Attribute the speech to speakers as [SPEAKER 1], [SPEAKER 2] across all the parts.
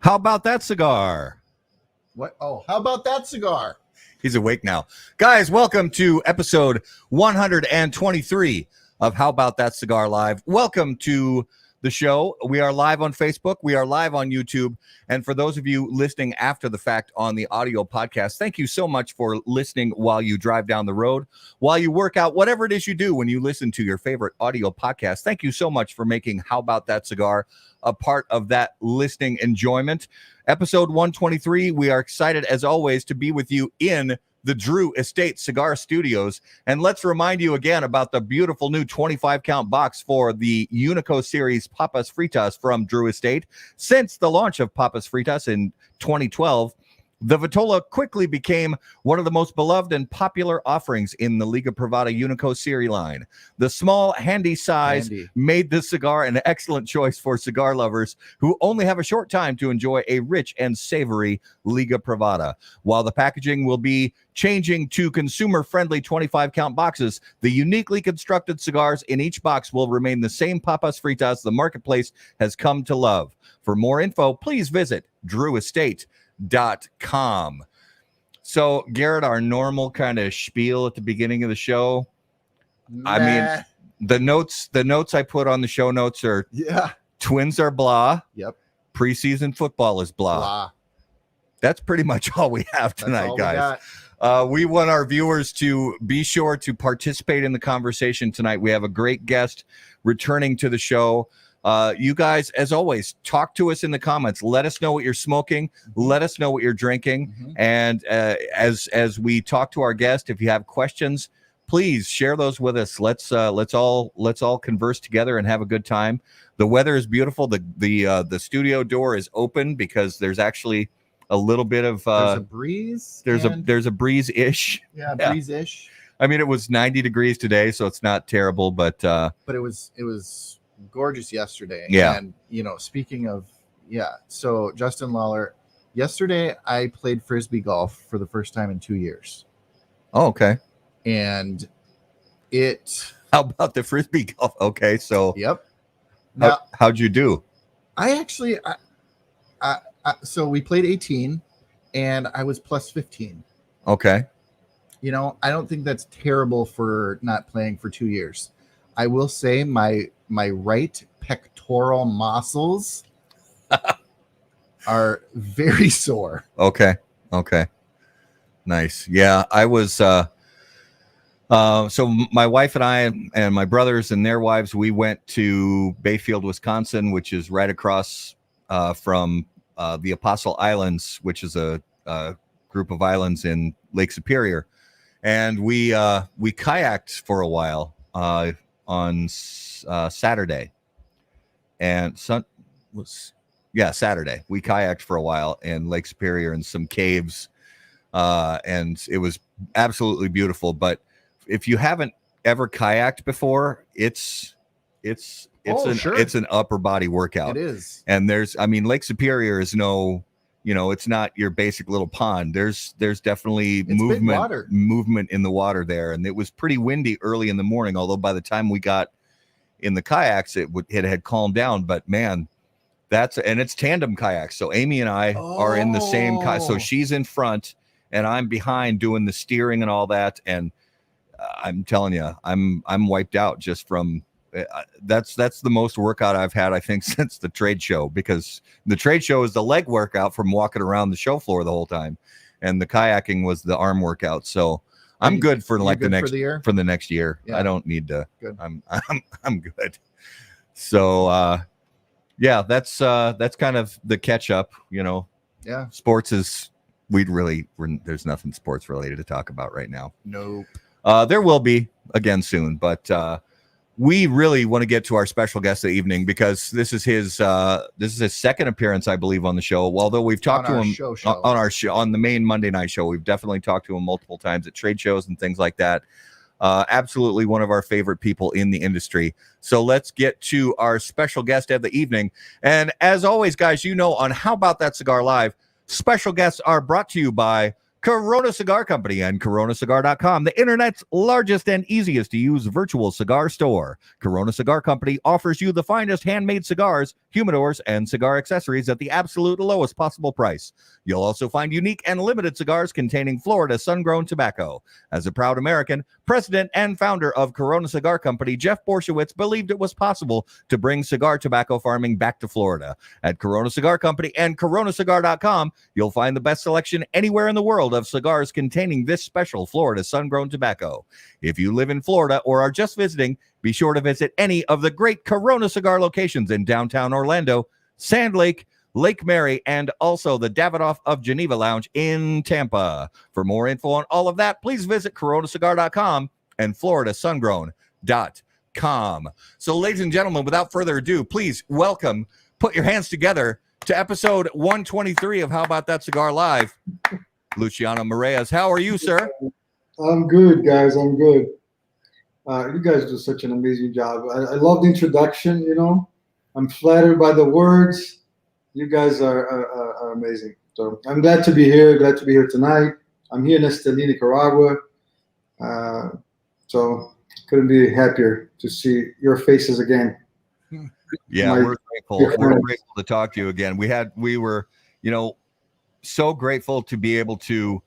[SPEAKER 1] How about that cigar?
[SPEAKER 2] What? Oh, how about that cigar?
[SPEAKER 1] He's awake now. Guys, welcome to episode 123 of How About That Cigar Live. Welcome to the show. We are live on Facebook. We are live on YouTube. And for those of you listening after the fact on the audio podcast, thank you so much for listening while you drive down the road, while you work out, whatever it is you do when you listen to your favorite audio podcast. Thank you so much for making How About That Cigar a part of that listening enjoyment. Episode 123, we are excited as always to be with you in the Drew Estate Cigar Studios. And let's remind you again about the beautiful new 25 count box for the Unico series Papas Fritas from Drew Estate. Since the launch of Papas Fritas in 2012, the Vitola quickly became one of the most beloved and popular offerings in the Liga Privada Unico series line. The small, handy size made this cigar an excellent choice for cigar lovers who only have a short time to enjoy a rich and savory Liga Privada. While the packaging will be changing to consumer-friendly 25-count boxes, the uniquely constructed cigars in each box will remain the same Papas Fritas the marketplace has come to love. For more info, please visit drewestate.com. So, Garrett, our normal kind of spiel at the beginning of the show. I mean, the notes I put on the show notes are Twins are blah. Yep. Preseason football is blah. That's pretty much all we have tonight, guys. We want our viewers to be sure to participate in the conversation tonight. We have a great guest returning to the show. You guys, as always, talk to us in the comments. Let us know what you're smoking. Let us know what you're drinking. And as we talk to our guest, if you have questions, please share those with us. Let's all converse together and have a good time. The weather is beautiful. The studio door is open because there's actually a little bit of
[SPEAKER 2] there's a breeze.
[SPEAKER 1] There's a breeze-ish.
[SPEAKER 2] Yeah, breeze-ish.
[SPEAKER 1] I mean, it was 90 degrees today, so it's not terrible, but
[SPEAKER 2] it was gorgeous yesterday.
[SPEAKER 1] Yeah.
[SPEAKER 2] And speaking of, so Justin Lawler, yesterday I played Frisbee golf for the first time in 2 years.
[SPEAKER 1] Oh, okay.
[SPEAKER 2] And
[SPEAKER 1] how about the Frisbee golf? Okay, so
[SPEAKER 2] yep.
[SPEAKER 1] How'd you do?
[SPEAKER 2] So we played 18 and I was plus 15.
[SPEAKER 1] Okay.
[SPEAKER 2] I don't think that's terrible for not playing for 2 years. I will say my right pectoral muscles are very sore.
[SPEAKER 1] Okay. Nice. Yeah, I was so my wife and I and my brothers and their wives, we went to Bayfield, Wisconsin, which is right across from the Apostle Islands, which is a group of islands in Lake Superior. And we kayaked for a while on Saturday, and Saturday we kayaked for a while in Lake Superior in some caves, and it was absolutely beautiful. But if you haven't ever kayaked before, it's an upper body workout.
[SPEAKER 2] It is.
[SPEAKER 1] And Lake Superior is it's not your basic little pond. There's definitely movement in the water there. And it was pretty windy early in the morning, although by the time we got in the kayaks, it had calmed down. But man, it's tandem kayaks. So Amy and I are in the same kayak. So she's in front and I'm behind doing the steering and all that. And I'm telling you, I'm wiped out just from that's the most workout I've had, I think, since the trade show, because the trade show is the leg workout from walking around the show floor the whole time, and the kayaking was the arm workout. So I'm good for the next year. Yeah. I don't need to. Good. I'm good. So that's kind of the catch up.
[SPEAKER 2] Yeah.
[SPEAKER 1] Sports is there's nothing sports related to talk about right now.
[SPEAKER 2] Nope.
[SPEAKER 1] There will be again soon, but we really want to get to our special guest of the evening because this is his second appearance, I believe, on the show. Although we've talked to him on our show, on the main Monday night show, we've definitely talked to him multiple times at trade shows and things like that. Absolutely one of our favorite people in the industry. So let's get to our special guest of the evening. And as always, guys, on How About That Cigar Live, special guests are brought to you by Corona Cigar Company and coronacigar.com, the internet's largest and easiest to use virtual cigar store. Corona Cigar Company offers you the finest handmade cigars, humidors, and cigar accessories at the absolute lowest possible price. You'll also find unique and limited cigars containing Florida sun-grown tobacco. As a proud American, president and founder of Corona Cigar Company, Jeff Borshowitz believed it was possible to bring cigar tobacco farming back to Florida. At Corona Cigar Company and coronacigar.com, you'll find the best selection anywhere in the world of cigars containing this special Florida sun-grown tobacco. If you live in Florida or are just visiting, be sure to visit any of the great Corona Cigar locations in downtown Orlando, Sand Lake, Lake Mary, and also the Davidoff of Geneva Lounge in Tampa. For more info on all of that, please visit coronacigar.com and floridasungrown.com. So, ladies and gentlemen, without further ado, please welcome, put your hands together to episode 123 of How About That Cigar Live, Luciano Meirelles. How are you, sir?
[SPEAKER 3] I'm good, guys. I'm good. You guys do such an amazing job. I love the introduction, you know. I'm flattered by the words. You guys are amazing. So I'm glad to be here. Glad to be here tonight. I'm here in Esteli, Nicaragua. So couldn't be happier to see your faces again.
[SPEAKER 1] Yeah, we're grateful. We're grateful to talk to you again. We were, so grateful to be able to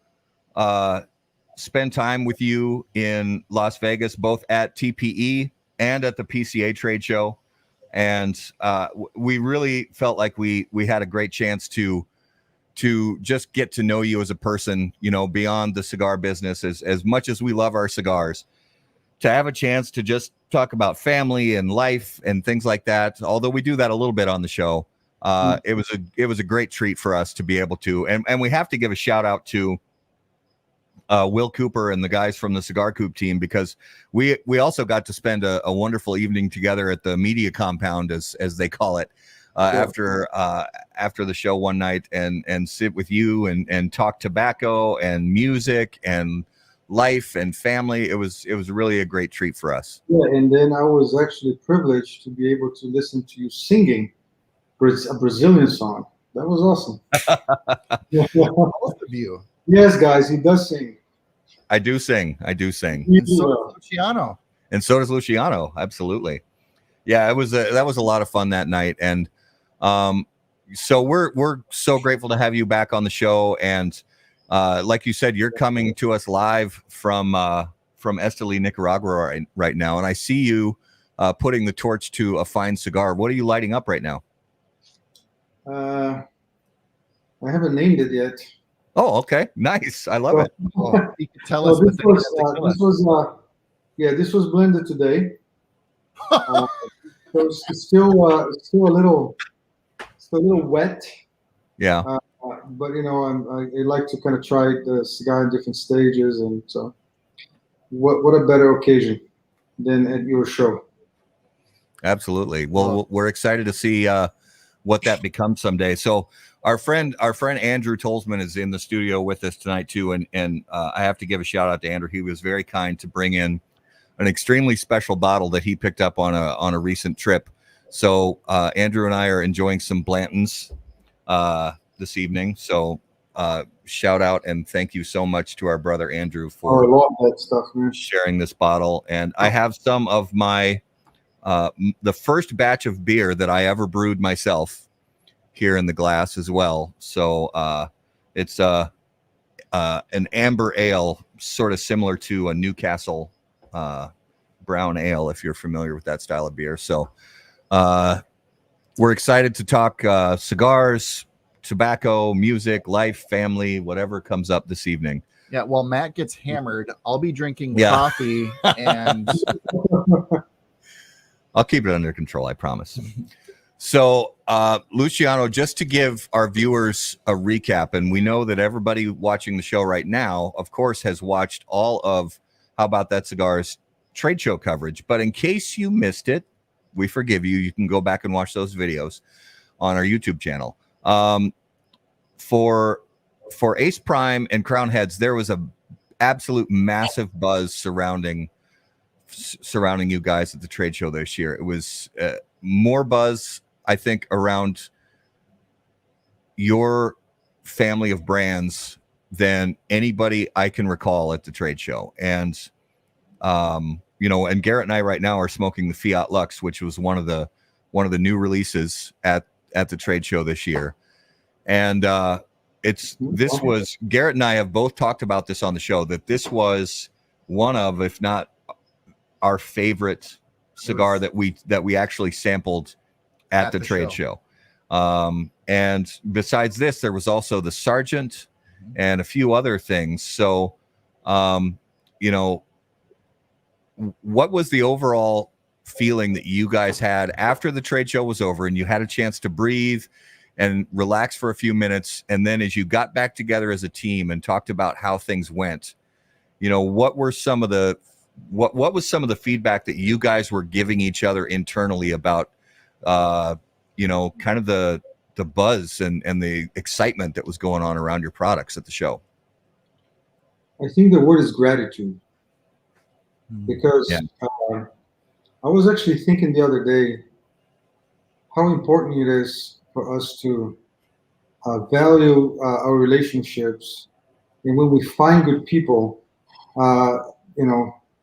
[SPEAKER 1] spend time with you in Las Vegas, both at TPE and at the PCA trade show. And we really felt like we had a great chance to just get to know you as a person, beyond the cigar business, as much as we love our cigars, to have a chance to just talk about family and life and things like that. Although we do that a little bit on the show, it was a great treat for us to be able to, and we have to give a shout out to Will Cooper and the guys from the Cigar Coop team, because we also got to spend a wonderful evening together at the media compound, as they call it, after the show one night, and sit with you and talk tobacco and music and life and family. It was really a great treat for us.
[SPEAKER 3] Yeah, and then I was actually privileged to be able to listen to you singing a Brazilian song. That was awesome.
[SPEAKER 2] Both of you.
[SPEAKER 3] Yes, guys, he does sing.
[SPEAKER 1] I do sing.
[SPEAKER 2] And so does Luciano.
[SPEAKER 1] And so does Luciano. Absolutely. Yeah, that was a lot of fun that night. And so we're so grateful to have you back on the show. And like you said, you're coming to us live from Esteli, Nicaragua right now. And I see you putting the torch to a fine cigar. What are you lighting up right now?
[SPEAKER 3] I haven't named it yet.
[SPEAKER 1] Oh, okay. Nice. I love it.
[SPEAKER 2] Oh, you can tell us.
[SPEAKER 3] This was blended today. So it's still a little wet.
[SPEAKER 1] Yeah.
[SPEAKER 3] But I like to kind of try the cigar in different stages, and so what a better occasion than at your show.
[SPEAKER 1] Absolutely. Well, we're excited to see what that becomes someday. So our friend Andrew Tolsman is in the studio with us tonight too, and I have to give a shout out to Andrew. He was very kind to bring in an extremely special bottle that he picked up on a recent trip. So Andrew and I are enjoying some Blantons this evening. So shout out and thank you so much to our brother Andrew for
[SPEAKER 3] I love that stuff, man.
[SPEAKER 1] sharing this bottle. And I have some of my the first batch of beer that I ever brewed myself here in the glass as well. So it's an amber ale, sort of similar to a Newcastle brown ale, if you're familiar with that style of beer. So we're excited to talk cigars, tobacco, music, life, family, whatever comes up this evening.
[SPEAKER 2] Yeah, while Matt gets hammered, I'll be drinking coffee and
[SPEAKER 1] I'll keep it under control, I promise. So, Luciano, just to give our viewers a recap, and we know that everybody watching the show right now, of course, has watched all of How About That Cigar's trade show coverage. But in case you missed it, we forgive you. You can go back and watch those videos on our YouTube channel. For Ace Prime and Crown Heads, there was a absolute massive buzz surrounding you guys at the trade show this year. It was more buzz, I think, around your family of brands than anybody I can recall at the trade show. And, and Garrett and I right now are smoking the Fiat Lux, which was one of the new releases at the trade show this year. And this was, Garrett and I have both talked about this on the show, that this was one of, if not our favorite cigar that we actually sampled at the trade show. And besides this, there was also the Sergeant and a few other things. So, what was the overall feeling that you guys had after the trade show was over and you had a chance to breathe and relax for a few minutes? And then as you got back together as a team and talked about how things went, what were some of the, what was some of the feedback that you guys were giving each other internally about, kind of the buzz and the excitement that was going on around your products at the show?
[SPEAKER 3] I think the word is gratitude, because I was actually thinking the other day how important it is for us to value our relationships, and when we find good people,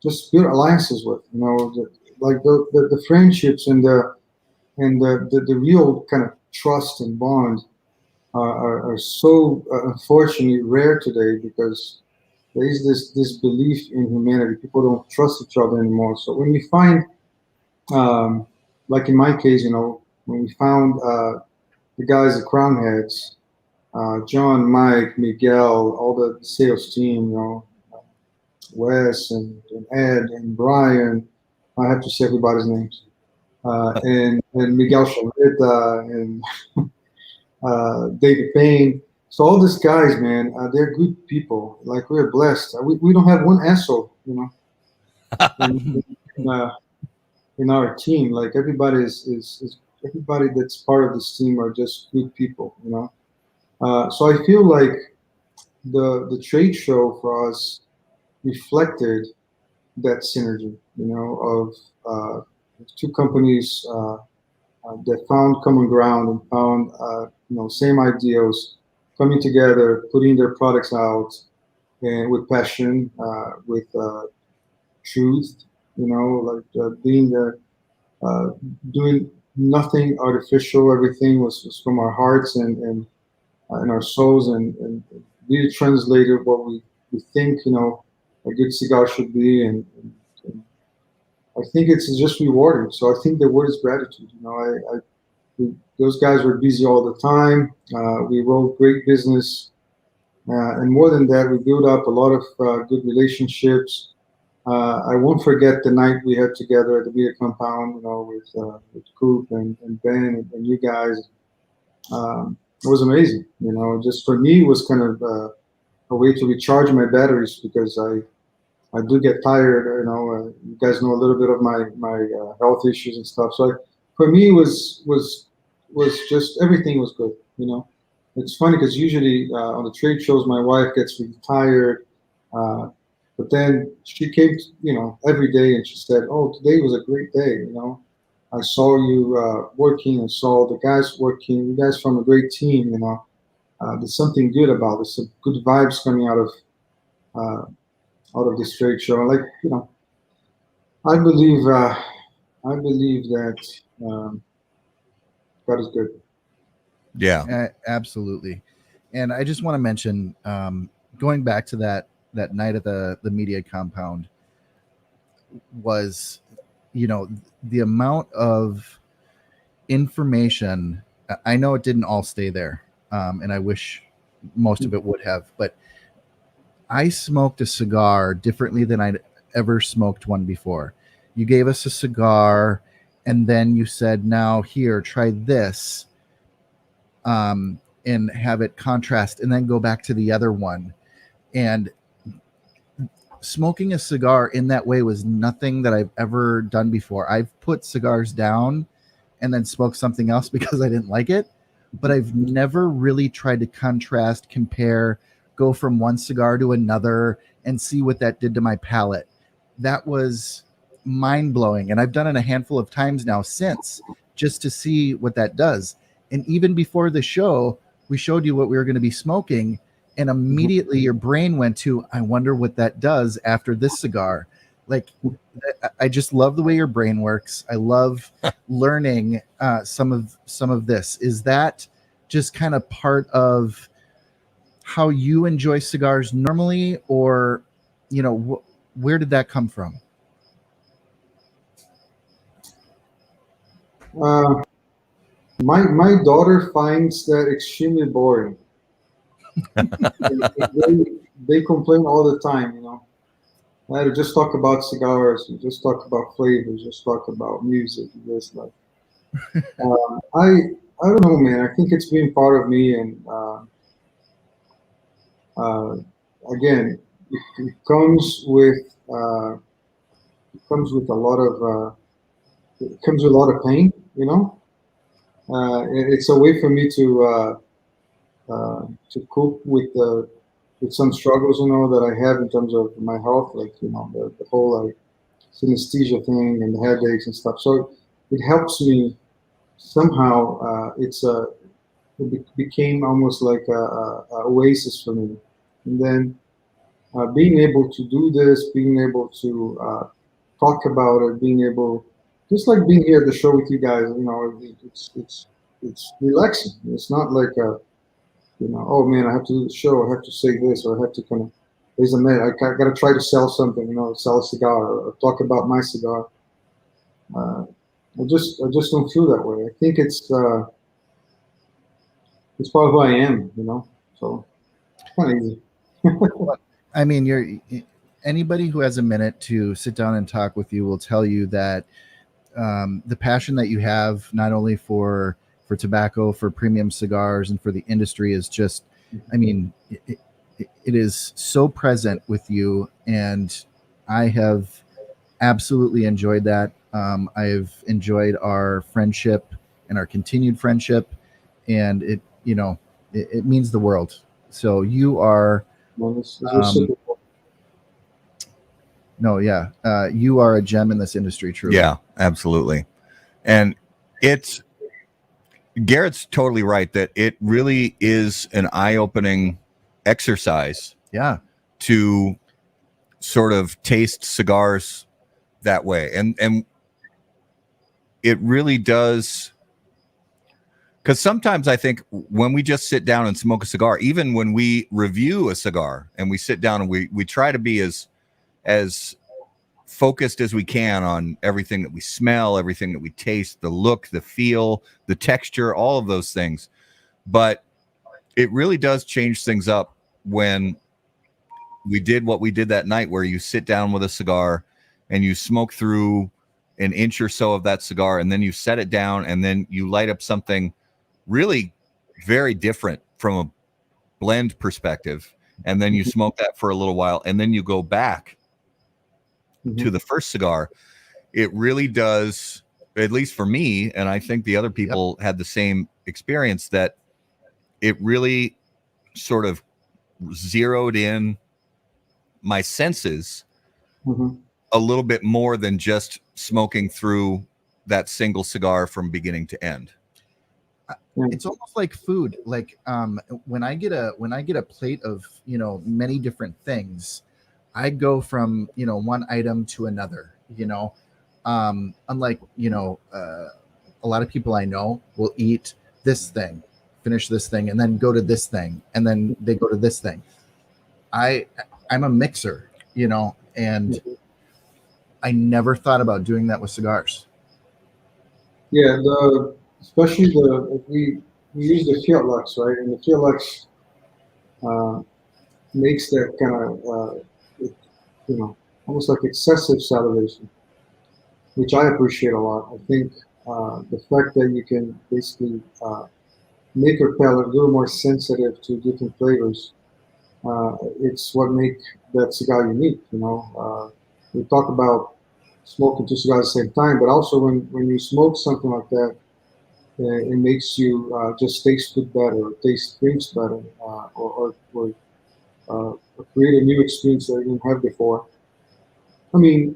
[SPEAKER 3] just build alliances with, the friendships and the real kind of trust and bond are so unfortunately rare today, because there is this belief in humanity. People don't trust each other anymore. So when we find, like in my case, when we found the guys at Crown Heads, John, Mike, Miguel, all the sales team, Wes and Ed and Brian, I have to say everybody's names, and Miguel Chaveta and David Payne. So all these guys, man, they're good people. Like, we're blessed. We don't have one asshole, in our team. Like, everybody is everybody that's part of this team are just good people, So I feel like the trade show for us reflected that synergy, of two companies that found common ground and found, same ideals, coming together, putting their products out, and with passion, with truth, being there, doing nothing artificial. Everything was from our hearts and our souls, and really translated what we think, a good cigar should be, and I think it's just rewarding. So I think the word is gratitude. Those guys were busy all the time. We wrote great business, and more than that, we built up a lot of good relationships. I won't forget the night we had together at the beer compound, with Coop and Ben and you guys. It was amazing. Just for me, it was kind of a way to recharge my batteries, because I do get tired. You guys know a little bit of my health issues and stuff. So for me, was just everything was good. It's funny because usually on the trade shows, my wife gets really tired, but then she came, every day, and she said, "Oh, today was a great day. I saw you working, and saw the guys working. You guys from a great team. There's something good about this. Some good vibes coming out of this trade show." Like, I believe that God is good.
[SPEAKER 1] Yeah,
[SPEAKER 2] absolutely. And I just want to mention, going back to that night at the media compound, was, the amount of information. I know it didn't all stay there, and I wish most of it would have, but I smoked a cigar differently than I'd ever smoked one before. You gave us a cigar, and then you said, "Now here, try this," and have it contrast, and then go back to the other one. And smoking a cigar in that way was nothing that I've ever done before. I've put cigars down and then smoked something else because I didn't like it, but I've never really tried to contrast, compare, go from one cigar to another and see what that did to my palate. That was mind-blowing, and I've done it a handful of times now since, just to see what that does. And even before the show, we showed you what we were going to be smoking, and immediately your brain went to, I wonder what that does after this cigar. Like, I just love the way your brain works. I love learning some of this. Is that just kind of part of how you enjoy cigars normally, or where did that come from?
[SPEAKER 3] My daughter finds that extremely boring. they complain all the time, I had to just talk about cigars, we just talk about flavors, just talk about music, just like I don't know, man. I think it's been part of me, and again, it comes with a lot of it comes with a lot of pain, It's a way for me to cope with some struggles, that I have in terms of my health, like the whole like synesthesia thing and the headaches and stuff. So it helps me somehow. Became almost like a oasis for me, and then being able to do this, being able to talk about it, being able, just like being here at the show with you guys, it's relaxing. It's not like oh man, I have to do the show, I have to say this, or I have to kind of, there's a minute, I got to try to sell something, sell a cigar, or talk about my cigar. I just don't feel that way. I think it's part of who I am, So it's kind of easy.
[SPEAKER 2] I mean, anybody who has a minute to sit down and talk with you will tell you that the passion that you have, not only for tobacco, for premium cigars, and for the industry, is just, I mean, it is so present with you, and I have absolutely enjoyed that. I've enjoyed our friendship and our continued friendship, and it means the world. So you are, you are a gem in this industry, truly.
[SPEAKER 1] Yeah, absolutely. And Garrett's totally right that it really is an eye-opening exercise.
[SPEAKER 2] Yeah.
[SPEAKER 1] To sort of taste cigars that way. And it really does, because sometimes I think when we just sit down and smoke a cigar, even when we review a cigar and we sit down and we try to be as focused as we can on everything that we smell, everything that we taste, the look, the feel, the texture, all of those things. But it really does change things up when we did what we did that night, where you sit down with a cigar and you smoke through an inch or so of that cigar, and then you set it down, and then you light up something really very different from a blend perspective, and then you smoke that for a little while, and then you go back to the first cigar. It really does, at least for me, and I think the other people had the same experience, that it really sort of zeroed in my senses a little bit more than just smoking through that single cigar from beginning to end.
[SPEAKER 2] It's almost like food. Like when I get a plate of many different things, I go from one item to another. Unlike a lot of people I know will eat this thing, finish this thing, and then go to this thing, and then they go to this thing. I'm a mixer, and I never thought about doing that with cigars.
[SPEAKER 3] Yeah, especially we use the Fiat Lux, right? And the Fiat Lux makes that kind of almost like excessive salivation, which I appreciate a lot. I think the fact that you can basically make your palate a little more sensitive to different flavors, it's what makes that cigar unique. We talk about smoking two cigars at the same time, but also when you smoke something like that, it makes you just taste food better, or taste drinks better, or create a new experience that you didn't have before. I mean,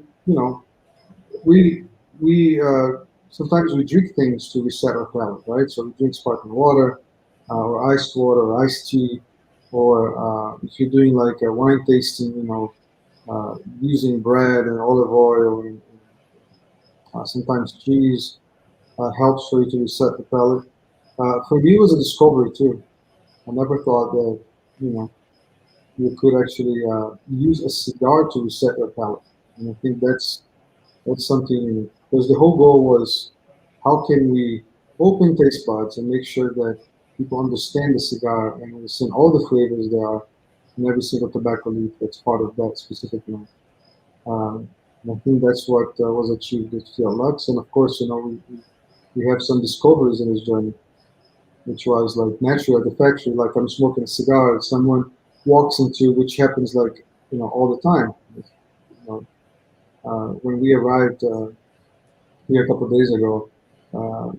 [SPEAKER 3] we sometimes we drink things to reset our palate, right? So we drink sparkling water, or iced water, or iced tea, or if you're doing like a wine tasting, using bread and olive oil and sometimes cheese helps for you to reset the palate. For me, it was a discovery too. I never thought that you know you could actually use a cigar to reset your palate, and I think that's something unique. Because the whole goal was how can we open taste buds and make sure that people understand the cigar and understand all the flavors there are in every single tobacco leaf that's part of that specific line. And I think that's what was achieved with Fiat Lux. And of course, we have some discoveries in this journey, which was like naturally at the factory, like I'm smoking a cigar, someone walks into, which happens like, all the time. You know, when we arrived here a couple of days ago,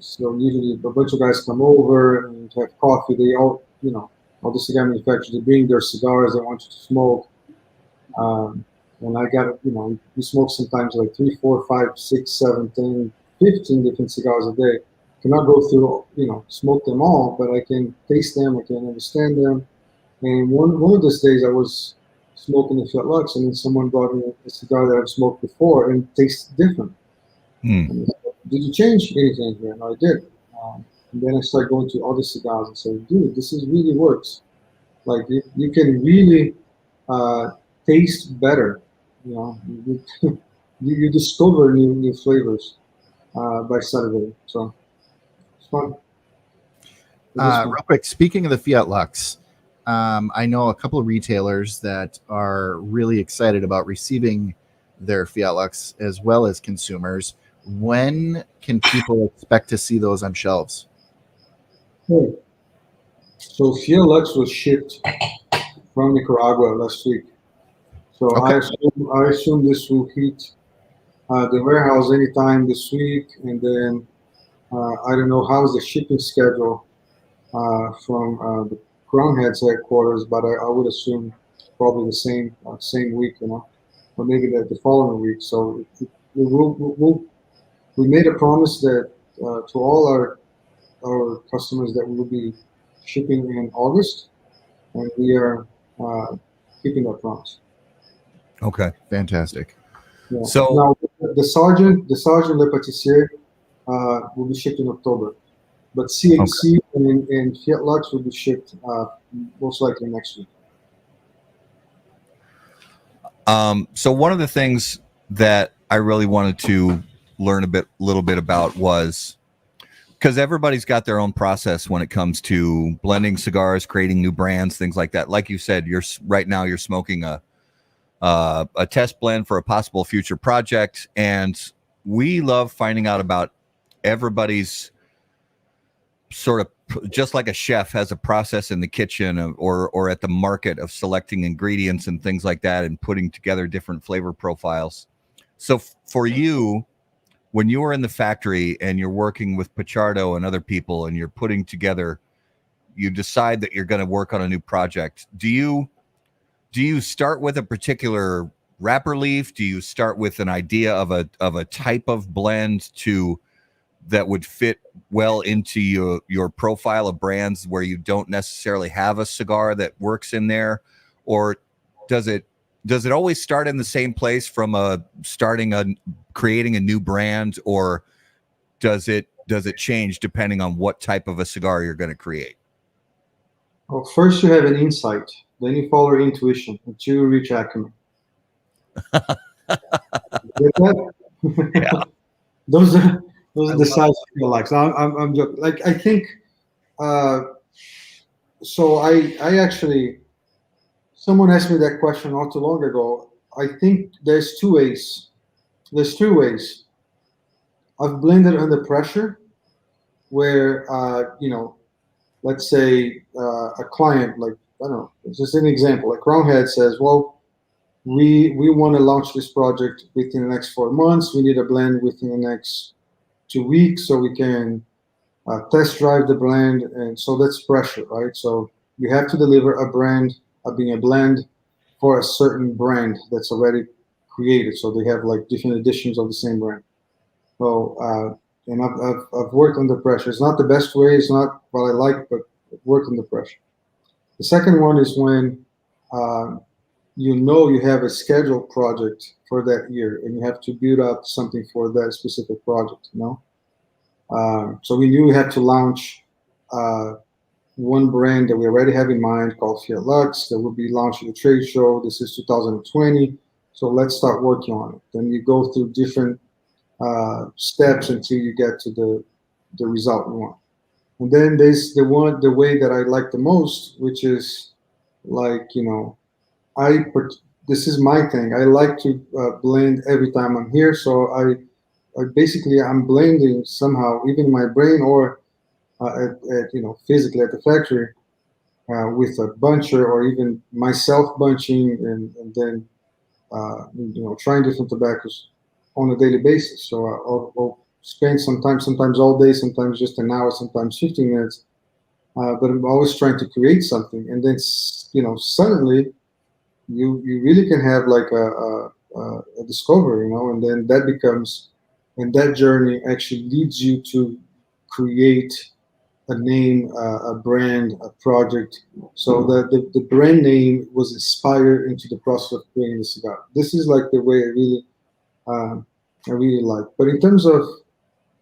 [SPEAKER 3] so usually a bunch of guys come over and have coffee. They all the cigar manufacturers, they bring their cigars they want you to smoke. Um, and I got, we smoke sometimes like 3, 4, 5, 6, 7, 10, 15 different cigars a day. Cannot go through, smoke them all, but I can taste them, I can understand them. And one of those days I was smoking the Fiat Lux, and then someone brought me a cigar that I've smoked before and it tastes different.
[SPEAKER 1] Hmm.
[SPEAKER 3] And I said, did you change anything here? And I did. And then I started going to other cigars and said, dude, this is really works. Like you can really taste better. You discover new flavors by Saturday. So it's fun.
[SPEAKER 2] Real quick, speaking of the Fiat Lux, I know a couple of retailers that are really excited about receiving their Fiat Lux as well as consumers. When can people expect to see those on shelves?
[SPEAKER 3] Hey. So Fiat Lux was shipped from Nicaragua last week. So
[SPEAKER 2] Okay.
[SPEAKER 3] I assume this will hit the warehouse anytime this week, and then I don't know how's the shipping schedule from the Crown Heads headquarters, but I would assume probably the same week, or maybe the following week. So we made a promise that to all our customers that we will be shipping in August, and we are keeping that promise.
[SPEAKER 1] Okay.
[SPEAKER 2] Fantastic.
[SPEAKER 3] Yeah.
[SPEAKER 1] So
[SPEAKER 3] now the Sergeant Le Patissier will be shipped in October, but CHC and Fiat Lux will be shipped most likely next week.
[SPEAKER 1] So one of the things that I really wanted to learn little bit about was because everybody's got their own process when it comes to blending cigars, creating new brands, things like that. Like you said, right now you're smoking a test blend for a possible future project, and we love finding out about everybody's sort of, just like a chef has a process in the kitchen or at the market of selecting ingredients and things like that and putting together different flavor profiles. So for you, when you are in the factory and you're working with Pichardo and other people and you're putting together, you decide that you're going to work on a new project. Do you start with a particular wrapper leaf? Do you start with an idea of a type of blend that would fit well into your profile of brands where you don't necessarily have a cigar that works in there? Or does it always start in the same place from creating a new brand, or does it change depending on what type of a cigar you're going to create?
[SPEAKER 3] Well, first you have an insight, then you follow your intuition until you reach acumen. Get that?
[SPEAKER 1] Yeah.
[SPEAKER 3] those are the sides of Fiat Lux. I'm joking. Like I think. So I actually, someone asked me that question not too long ago. I think there's two ways. There's two ways. I've blended under pressure, where let's say a client, like I don't know, it's just an example. Like Crownhead says, well, we want to launch this project within the next 4 months. We need a blend within the next 2 weeks so we can test drive the blend, and so that's pressure, right? So you have to deliver a blend for a certain brand that's already created. So they have like different editions of the same brand. So and I've worked under pressure. It's not the best way. It's not what I like, but I've worked under pressure. The second one is when you have a scheduled project for that year, and you have to build up something for that specific project. So we knew we had to launch one brand that we already have in mind called Fiat Lux that will be launched at the trade show. This is 2020. So let's start working on it. Then you go through different steps until you get to the result you want. And then there's the way that I like the most, which is like, this is my thing. I like to blend every time I'm here. So I'm blending somehow, even in my brain or physically at the factory with a buncher or even myself bunching and then trying different tobaccos on a daily basis. So I'll spend sometimes all day, sometimes just an hour, sometimes 15 minutes. But I'm always trying to create something, and then suddenly you really can have like a discovery, and then that becomes, and that journey actually leads you to create a name, a brand, a project. So that the brand name was inspired into the process of creating the cigar. This is like the way I really like. But in terms of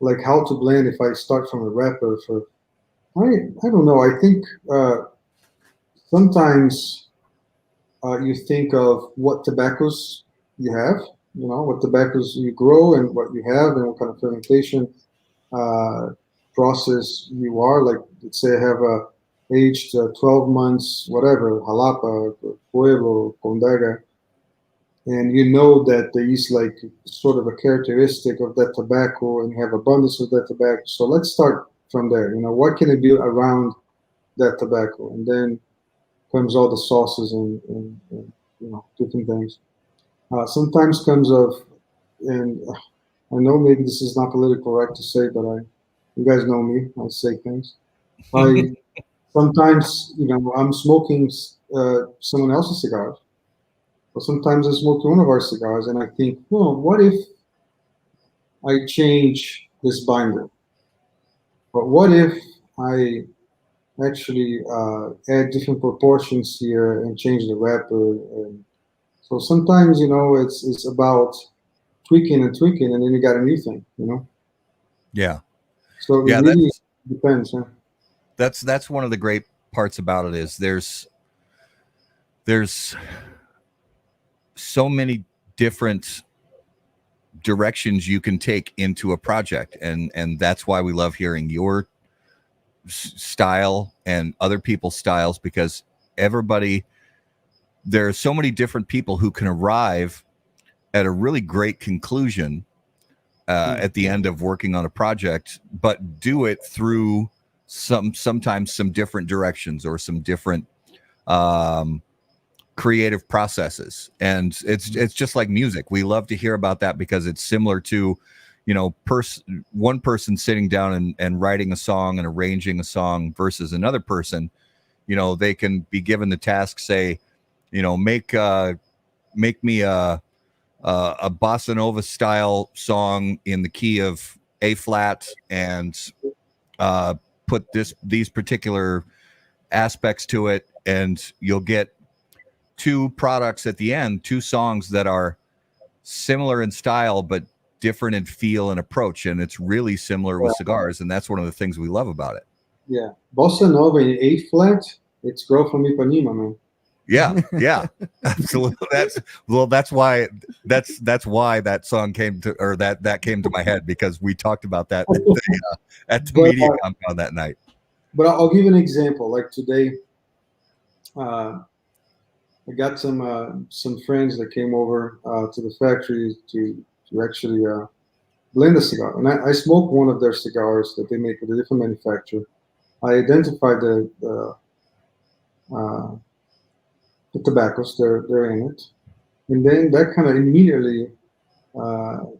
[SPEAKER 3] like how to blend, if I start from a wrapper, I don't know. I think sometimes you think of what tobaccos you have, what tobaccos you grow and what you have and what kind of fermentation process you are. Like, let's say I have a aged 12 months, whatever, Jalapa, Pueblo, Condega, and you know that there is like sort of a characteristic of that tobacco and you have abundance of that tobacco. So let's start from there. What can I do around that tobacco? And then comes all the sauces and different things. Sometimes comes of, and I know maybe this is not politically correct to say, but you guys know me, I say things. I sometimes, I'm smoking someone else's cigars, but sometimes I smoke one of our cigars, and I think, what if I change this binder? But what if I actually add different proportions here and change the wrapper? And so sometimes, it's about tweaking, and then you got a new thing,
[SPEAKER 1] Yeah.
[SPEAKER 3] So it really depends. Huh?
[SPEAKER 1] That's one of the great parts about it is there's so many different directions you can take into a project, and that's why we love hearing your style and other people's styles, because there are so many different people who can arrive at a really great conclusion at the end of working on a project, but do it through sometimes some different directions or some different creative processes. And it's just like music. We love to hear about that because it's similar to, one person sitting down and writing a song and arranging a song versus another person. They can be given the task, say, make me a bossa nova style song in the key of A flat and put these particular aspects to it, and you'll get two products at the end, two songs that are similar in style but different in feel and approach, and it's really similar with cigars, and that's one of the things we love about it.
[SPEAKER 3] Yeah, bossa nova in A flat, it's Girl from Ipanema, man.
[SPEAKER 1] Yeah, absolutely. That's why that song came to, or that came to my head, because we talked about that at the media compound that night.
[SPEAKER 3] But I'll give you an example. Like today, I got some friends that came over to the factory to actually blend a cigar, and I smoked one of their cigars that they make with a different manufacturer. I identified the tobaccos, they're in it, and then that kind of immediately, it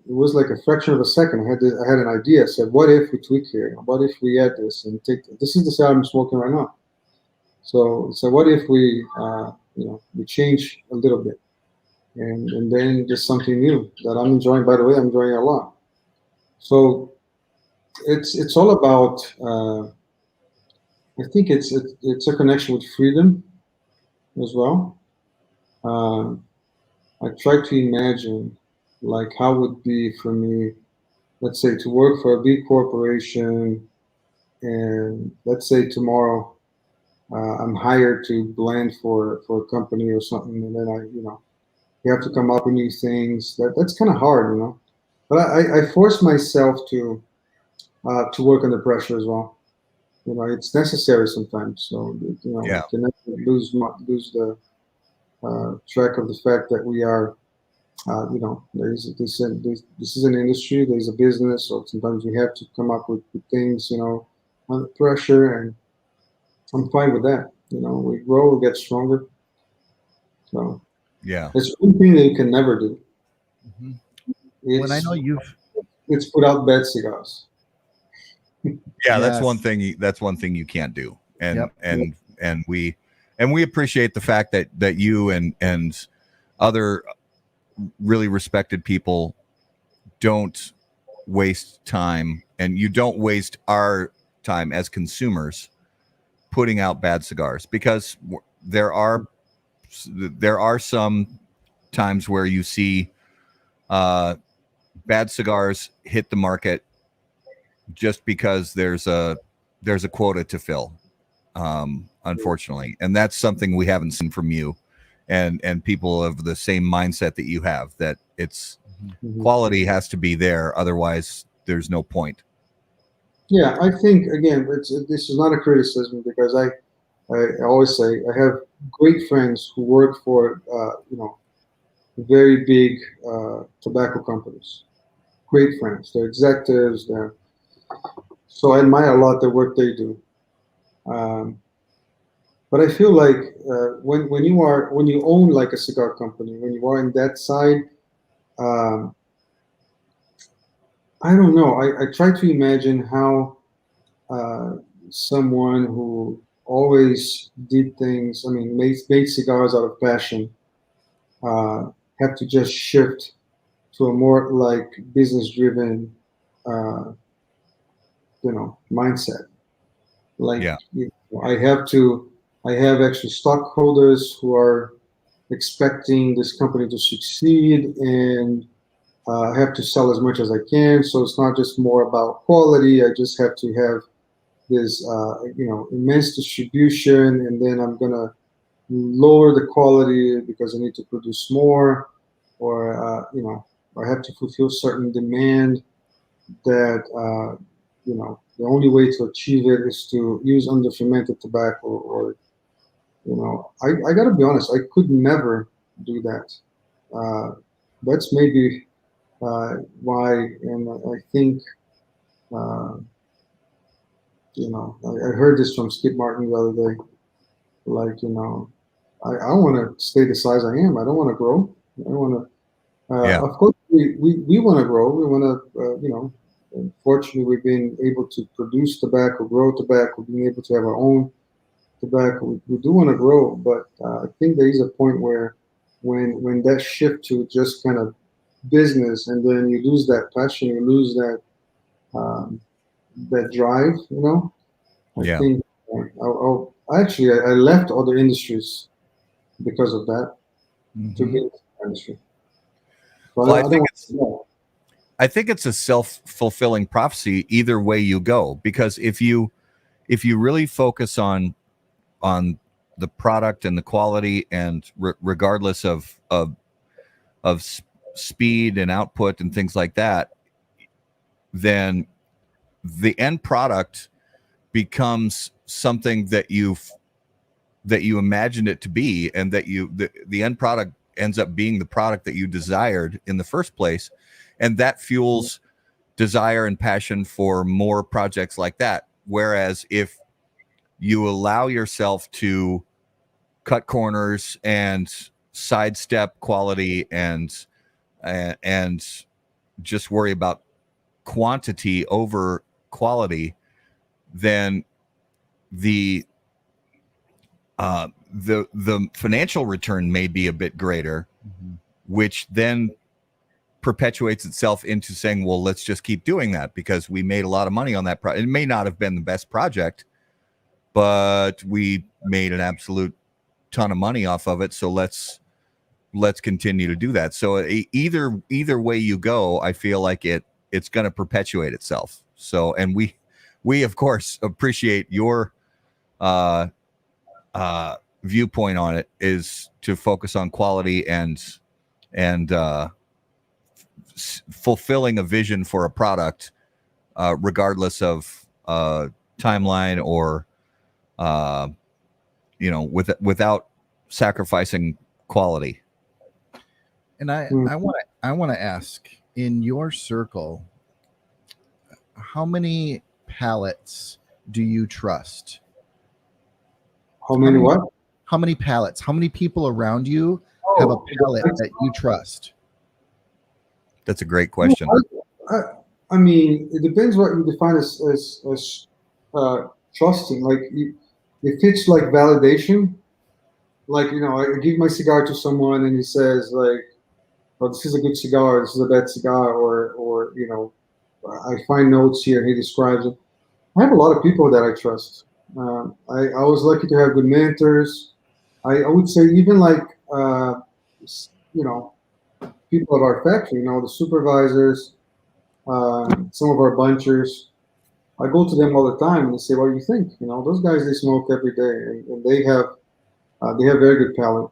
[SPEAKER 3] was like a fraction of a second. I had an idea. I said, what if we tweak here? What if we add this and this is the cigar I'm smoking right now. So what if we we change a little bit, and then just something new that I'm enjoying. By the way, I'm enjoying it a lot. So it's all about. I think it's a connection with freedom as well. Um, I try to imagine like how it would be for me, let's say, to work for a big corporation, and let's say tomorrow I'm hired to blend for a company or something, and then you have to come up with new things. That's kind of hard, you know. But I force myself to work under pressure as well. You know, it's necessary sometimes. So
[SPEAKER 1] Yeah.
[SPEAKER 3] can never lose the track of the fact that we are. This is an industry. There's a business, so sometimes we have to come up with things, under pressure, and I'm fine with that. You know, we grow, we get stronger. So
[SPEAKER 1] Yeah.
[SPEAKER 3] it's one thing that you can never do.
[SPEAKER 2] Mhm. When I know you've
[SPEAKER 3] It's put out bad cigars.
[SPEAKER 1] Yeah, that's
[SPEAKER 2] Yes.
[SPEAKER 1] one thing. That's one thing you can't do, and
[SPEAKER 2] Yep.
[SPEAKER 1] and we appreciate the fact that you and other really respected people don't waste time, and you don't waste our time as consumers putting out bad cigars, because there are some times where you see bad cigars hit the market just because there's a quota to fill, unfortunately, and that's something we haven't seen from you and people of the same mindset that you have, that it's
[SPEAKER 3] Mhm.
[SPEAKER 1] quality has to be there, otherwise there's no point.
[SPEAKER 3] Yeah, I think again, this is not a criticism because I always say I have great friends who work for very big tobacco companies. Great friends. They're executives. So I admire a lot the work they do. Um, but I feel like when you own like a cigar company, when you are in that side, um, I don't know. I try to imagine how uh, someone who always did things, I mean, made cigars out of passion, have to just shift to a more like business driven, uh, mindset. Like,
[SPEAKER 1] Yeah.
[SPEAKER 3] I have actually stockholders who are expecting this company to succeed, and I have to sell as much as I can. So it's not just more about quality. I just have to have this, immense distribution, and then I'm gonna lower the quality because I need to produce more, or I have to fulfill certain demand that the only way to achieve it is to use under fermented tobacco, or I got to be honest, I could never do that. Uh, that's maybe why, and I think. Uh, I heard this from Skip Martin the other day. Like, I want to stay the size I am. I don't want to grow. I want to.
[SPEAKER 1] Yeah.
[SPEAKER 3] Of course, we want to grow. We want to, Fortunately, we've been able to produce tobacco, grow tobacco, being able to have our own tobacco. We do want to grow, but I think there is a point where, when that shift to just kind of business, and then you lose that passion, you lose um, that drive. I
[SPEAKER 1] Yeah.
[SPEAKER 3] think I left other industries because of that to
[SPEAKER 2] Mhm.
[SPEAKER 3] be in this industry. So
[SPEAKER 1] Well,
[SPEAKER 3] I don't want to know.
[SPEAKER 1] I think it's a self-fulfilling prophecy either way you go, because if you really focus on the product and the quality, and regardless of speed and output and things like that, then the end product becomes something that you imagined it to be, and that the end product ends up being the product that you desired in the first place, and that fuels desire and passion for more projects like that. Whereas if you allow yourself to cut corners and sidestep quality, and just worry about quantity over quality, then the the financial return may be a bit greater,
[SPEAKER 2] Mhm.
[SPEAKER 1] which then perpetuates itself into saying, well, let's just keep doing that because we made a lot of money on that project. It may not have been the best project, but we made an absolute ton of money off of it, so let's continue to do that. So either way you go, I feel like it's going to perpetuate itself. So, and we of course appreciate your viewpoint on it, is to focus on quality and fulfilling a vision for a product, regardless of timeline or without sacrificing quality.
[SPEAKER 2] And I want to ask, in your circle, how many pallets do you trust?
[SPEAKER 3] How many what?
[SPEAKER 2] How many pallets? How many people around you have a pallet that you trust?
[SPEAKER 1] That's a great question.
[SPEAKER 3] I mean, it depends what you define as trusting. Like, if it's like validation, like, I give my cigar to someone and he says like, "Oh, this is a good cigar. This is a bad cigar," or I find notes here and he describes it. I have a lot of people that I trust. I was lucky to have good mentors. I would say even like people at our factory, the supervisors, some of our bunchers. I go to them all the time and they say, "What do you think?" Those guys, they smoke every day, and they have very good palate,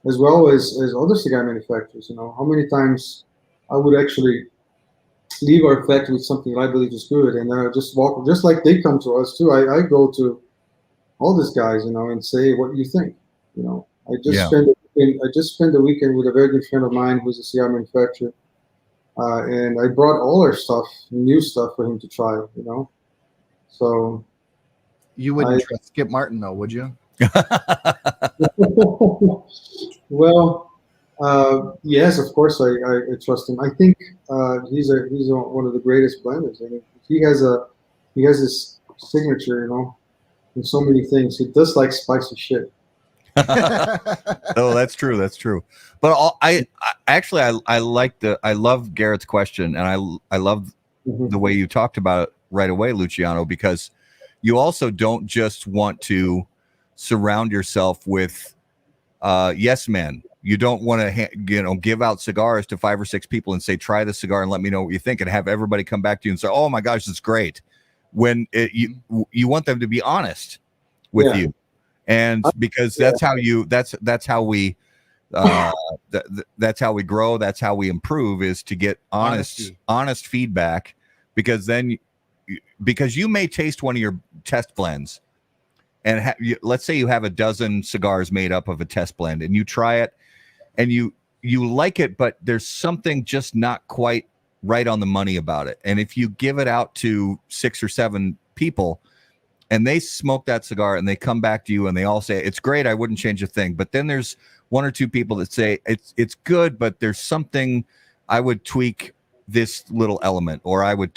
[SPEAKER 3] as well as other cigar manufacturers. How many times I would actually leave our factory with something that I believe is good, and I just walk, just like they come to us too. I go to all these guys, and say, "What do you think?" I just spent the weekend with a very good friend of mine who's a cigar manufacturer, and I brought all our stuff, new stuff, for him to try. So
[SPEAKER 2] you wouldn't trust Skip Martin, though, would you?
[SPEAKER 3] Well, yes, of course I trust him. I think he's one of the greatest blenders. I mean, he has his signature, in so many things. He does like spicy shit.
[SPEAKER 1] Oh, that's true. That's true. But I love Garrett's question, and I love the way you talked about it right away, Luciano, because you also don't just want to surround yourself with yes men. You don't want to give out cigars to 5 or 6 people and say, "Try the cigar and let me know what you think," and have everybody come back to you and say, "Oh my gosh, it's great." When you want them to be honest with you. And because that's how we that's how we grow, that's how we improve, is to get honest feedback, because you may taste one of your test blends, and let's say you have a dozen cigars made up of a test blend, and you try it and you like it, but there's something just not quite right on the money about it. And if you give it out to 6 or 7 people and they smoke that cigar and they come back to you and they all say, "It's great, I wouldn't change a thing," but then there's 1 or 2 people that say it's good, but there's something, I would tweak this little element, or I would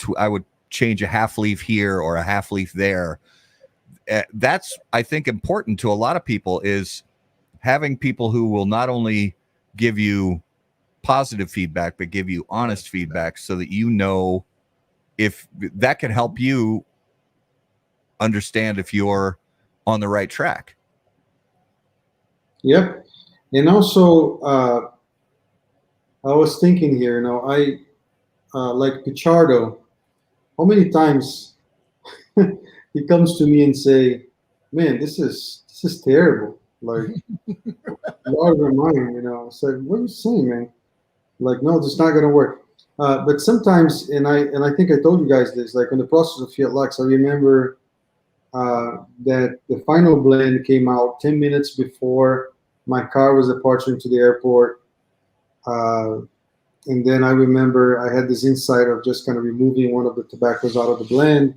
[SPEAKER 1] change a half leaf here or a half leaf there. That's, I think, important to a lot of people, is having people who will not only give you positive feedback but give you honest feedback, so that if that can help you understand if you're on the right track.
[SPEAKER 3] Yep. And also, I was thinking here, I like Pichardo. How many times he comes to me and say, "Man, this is terrible. Like, out of your mind." I said, "What are you saying, man? Like, no, this is not gonna work." But sometimes, and I think I told you guys this, like in the process of Fiat Lux, I remember that the final blend came out 10 minutes before my car was departing to the airport. And then I remember I had this insight of just kind of removing one of the tobaccos out of the blend.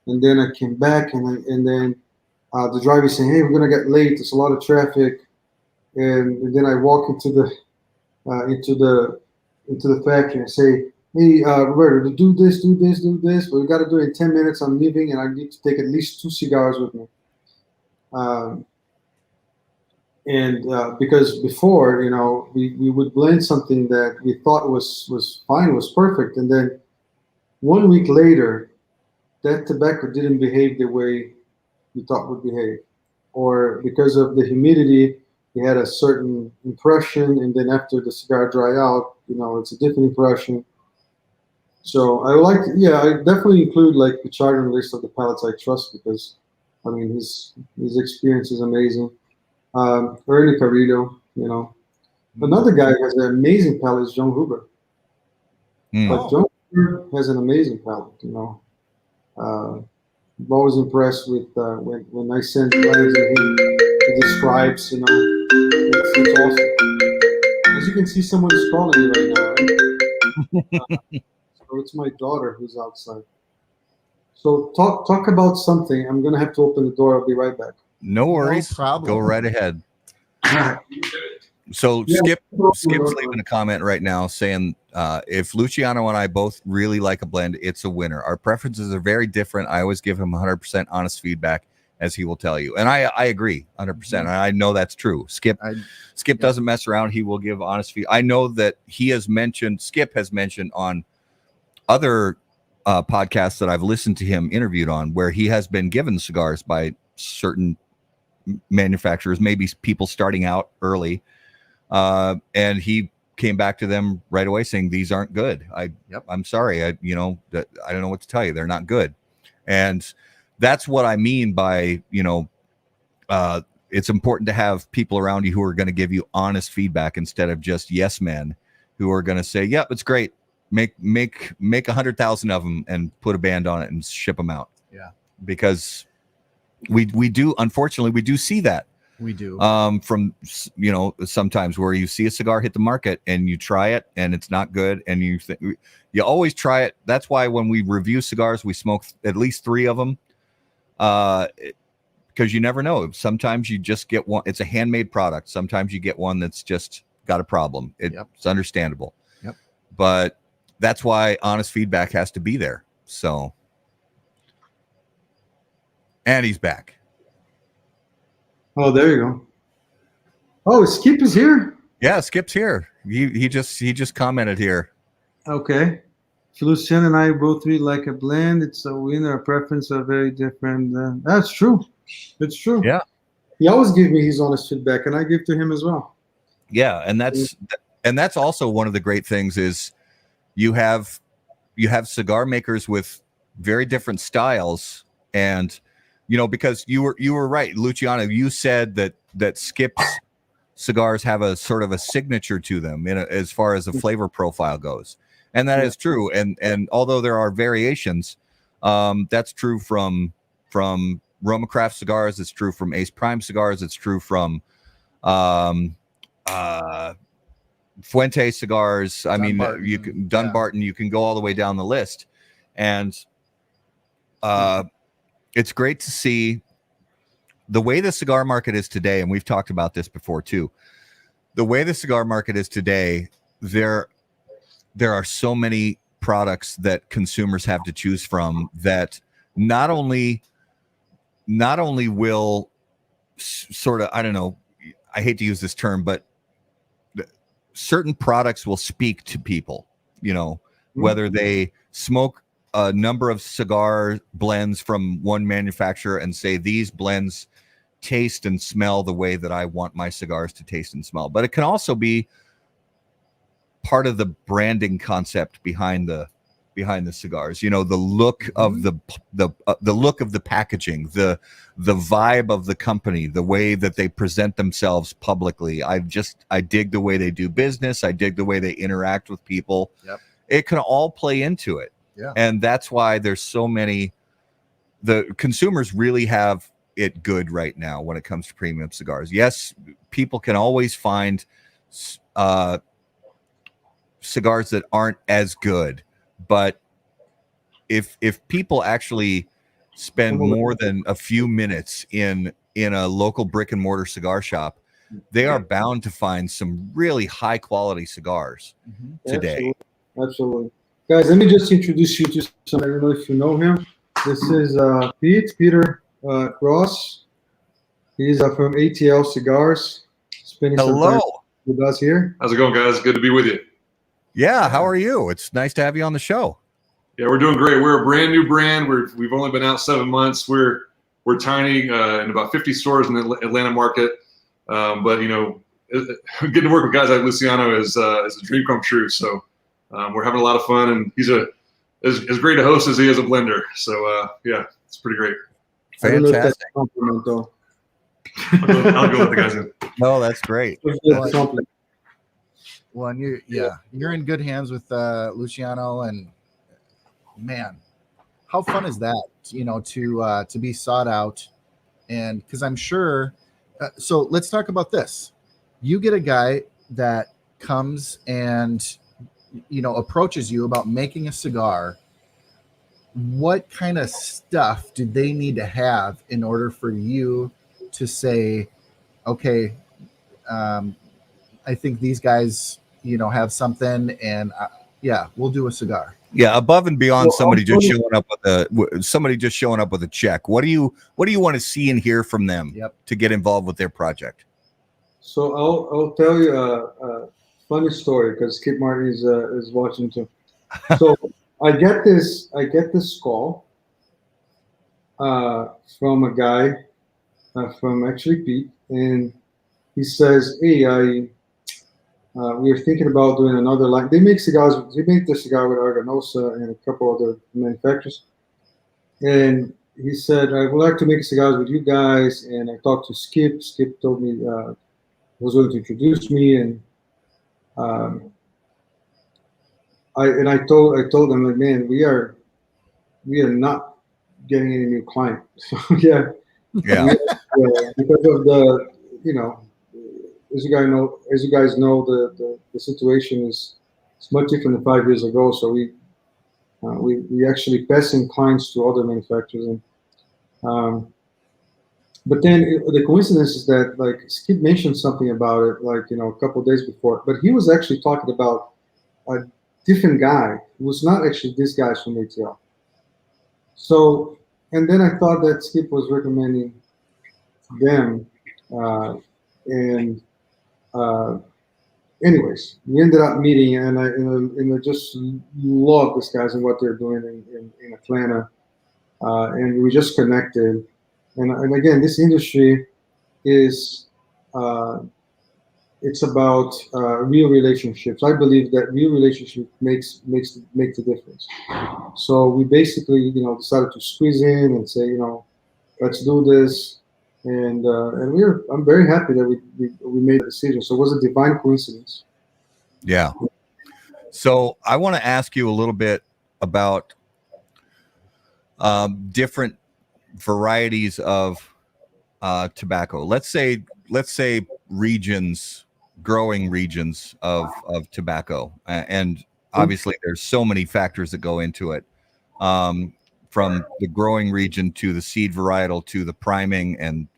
[SPEAKER 3] And then I came back, and then the driver saying, "Hey, we're gonna get late. There's a lot of traffic." And then I walk into the factory and say, "Hey, Roberto, do this. But we got to do it in 10 minutes. I'm leaving, and I need to take at least 2 cigars with me." Because before, we would blend something that we thought was fine, was perfect, and then 1 week later, that tobacco didn't behave the way we thought would behave, or because of the humidity he had a certain impression, and then after the cigar dry out, it's a different impression. So I definitely include like the charting list of the palates I trust, because I mean his experience is amazing. Ernie Carrillo, another guy who has an amazing palate is John Huber. But John Huber has an amazing palate. I'm always impressed with when I send plans to him, he describes. It's awesome. As you can see, someone is calling me right now. Right? So it's my daughter who's outside. So talk about something. I'm gonna have to open the door. I'll be right back.
[SPEAKER 1] No worries.
[SPEAKER 2] No problem.
[SPEAKER 1] Go right ahead. So Skip's leaving a comment right now saying, if Luciano and I both really like a blend, it's a winner. Our preferences are very different. I always give him 100% honest feedback, as he will tell you. And I agree 100%. And I know that's true. Skip doesn't mess around. He will give honest feedback. I know that Skip has mentioned on other podcasts that I've listened to him interviewed on, where he has been given cigars by certain manufacturers, maybe people starting out early, and he came back to them right away saying these aren't good. I'm sorry, I don't know what to tell you, they're not good. And that's what I mean by it's important to have people around you who are going to give you honest feedback instead of just yes men who are going to say, yep, it's great, make 100,000 of them and put a band on it and ship them out.
[SPEAKER 2] Yeah,
[SPEAKER 1] because we do, unfortunately, we do see that.
[SPEAKER 2] We do.
[SPEAKER 1] From sometimes where you see a cigar hit the market and you try it and it's not good, and you always try it. That's why when we review cigars, we smoke at least 3 of them, because you never know. Sometimes you just get one. It's a handmade product. Sometimes you get one that's just got a problem. It's understandable.
[SPEAKER 2] Yep.
[SPEAKER 1] But that's why honest feedback has to be there. So. And he's back.
[SPEAKER 3] Oh, there you go. Oh, Skip is here?
[SPEAKER 1] Yeah, Skip's here. He just commented here.
[SPEAKER 3] Okay. Luciano and I both really like a blend. It's a winner. Our preferences are very different. That's true. It's true.
[SPEAKER 1] Yeah.
[SPEAKER 3] He always gives me his honest feedback, and I give to him as well.
[SPEAKER 1] Yeah, and that's also one of the great things is you have cigar makers with very different styles. And because you were right, Luciano, you said that Skip's cigars have a sort of a signature to them as far as the flavor profile goes. And that is true. And although there are variations, that's true from Roma Craft cigars. It's true from Ace Prime cigars. It's true from Fuente cigars. I mean, Dunbarton, you can go all the way down the list. And it's great to see the way the cigar market is today. And we've talked about this before too. The way the cigar market is today, there are so many products that consumers have to choose from that not only will sort of, I don't know, I hate to use this term, but certain products will speak to people, whether they smoke a number of cigar blends from one manufacturer and say these blends taste and smell the way that I want my cigars to taste and smell. But it can also be part of the branding concept behind the cigars. The look of the look of the packaging, the vibe of the company, the way that they present themselves publicly. I dig the way they do business. I dig the way they interact with people.
[SPEAKER 2] Yep.
[SPEAKER 1] It can all play into it.
[SPEAKER 2] Yeah.
[SPEAKER 1] And that's why there's so many. The consumers really have it good right now when it comes to premium cigars. Yes, people can always find cigars that aren't as good, but if people actually spend more than a few minutes in a local brick and mortar cigar shop, they are bound to find some really high quality cigars today.
[SPEAKER 3] Absolutely. Guys, let me just introduce you to someone. I don't know if you know him. This is Peter Ross. He's from ATL Cigars. Spending some time with us here.
[SPEAKER 4] How's it going, guys? Good to be with you.
[SPEAKER 1] Yeah, how are you? It's nice to have you on the show.
[SPEAKER 4] Yeah, we're doing great. We're a brand new brand. We've only been out 7 months. We're tiny in about 50 stores in the Atlanta market. But getting to work with guys like Luciano is a dream come true. So we're having a lot of fun, and he's as great a host as he is a blender. So yeah, it's pretty great.
[SPEAKER 1] Fantastic.
[SPEAKER 3] Compliment though.
[SPEAKER 4] I'll go with the guys in.
[SPEAKER 1] No, that's great.
[SPEAKER 2] Well, and you're in good hands with Luciano, and man, how fun is that? To be sought out, and because I'm sure. So let's talk about this. You get a guy that comes and approaches you about making a cigar. What kind of stuff do they need to have in order for you to say, okay, I think these guys, have something, and we'll do a cigar.
[SPEAKER 1] Yeah, above and beyond somebody just showing up with a check. What do you want to see and hear from them to get involved with their project?
[SPEAKER 3] So I'll tell you a funny story because Skip Martin is watching too. So I get this call from a guy from actually Pete, and he says, "Hey, we're thinking about doing another line. They make cigars. They make the cigar with Arganosa and a couple other manufacturers." And he said, "I would like to make cigars with you guys." And I talked to Skip. Skip told me he was going to introduce me, and I told them, like, man, we are not getting any new client. So yeah. Because of the as you guys know, the situation is much different than 5 years ago. So we actually passing clients to other manufacturers, and but then the coincidence is that, like, Skip mentioned something about it, like, a couple of days before, but he was actually talking about a different guy who was not actually this guy from ATL. So, and then I thought that Skip was recommending them, and anyways, we ended up meeting, and I just love these guys and what they're doing in Atlanta, and we just connected, and again, this industry is it's about real relationships. I believe that real relationship makes the difference. So we basically decided to squeeze in and say, let's do this. And I'm very happy that we made the decision. So it was a divine coincidence.
[SPEAKER 1] Yeah. So I want to ask you a little bit about different varieties of tobacco. Let's say growing regions of tobacco, and obviously there's so many factors that go into it. From the growing region to the seed varietal to the priming and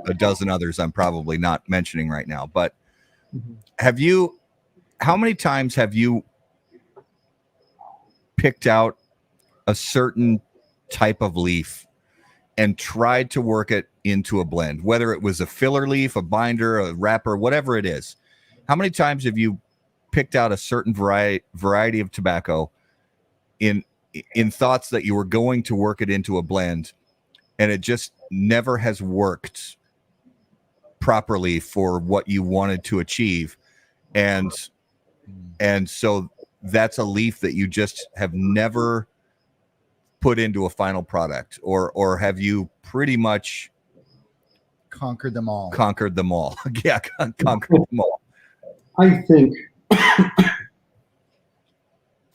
[SPEAKER 1] a dozen others I'm probably not mentioning right now. But how many times have you picked out a certain type of leaf and tried to work it into a blend, whether it was a filler leaf, a binder, a wrapper, whatever it is? How many times have you picked out a certain variety of tobacco in thoughts that you were going to work it into a blend, and it just never has worked properly for what you wanted to achieve, and so that's a leaf that you just have never put into a final product, or have you pretty much
[SPEAKER 2] conquered them all?
[SPEAKER 1] Yeah, conquered them all.
[SPEAKER 3] I think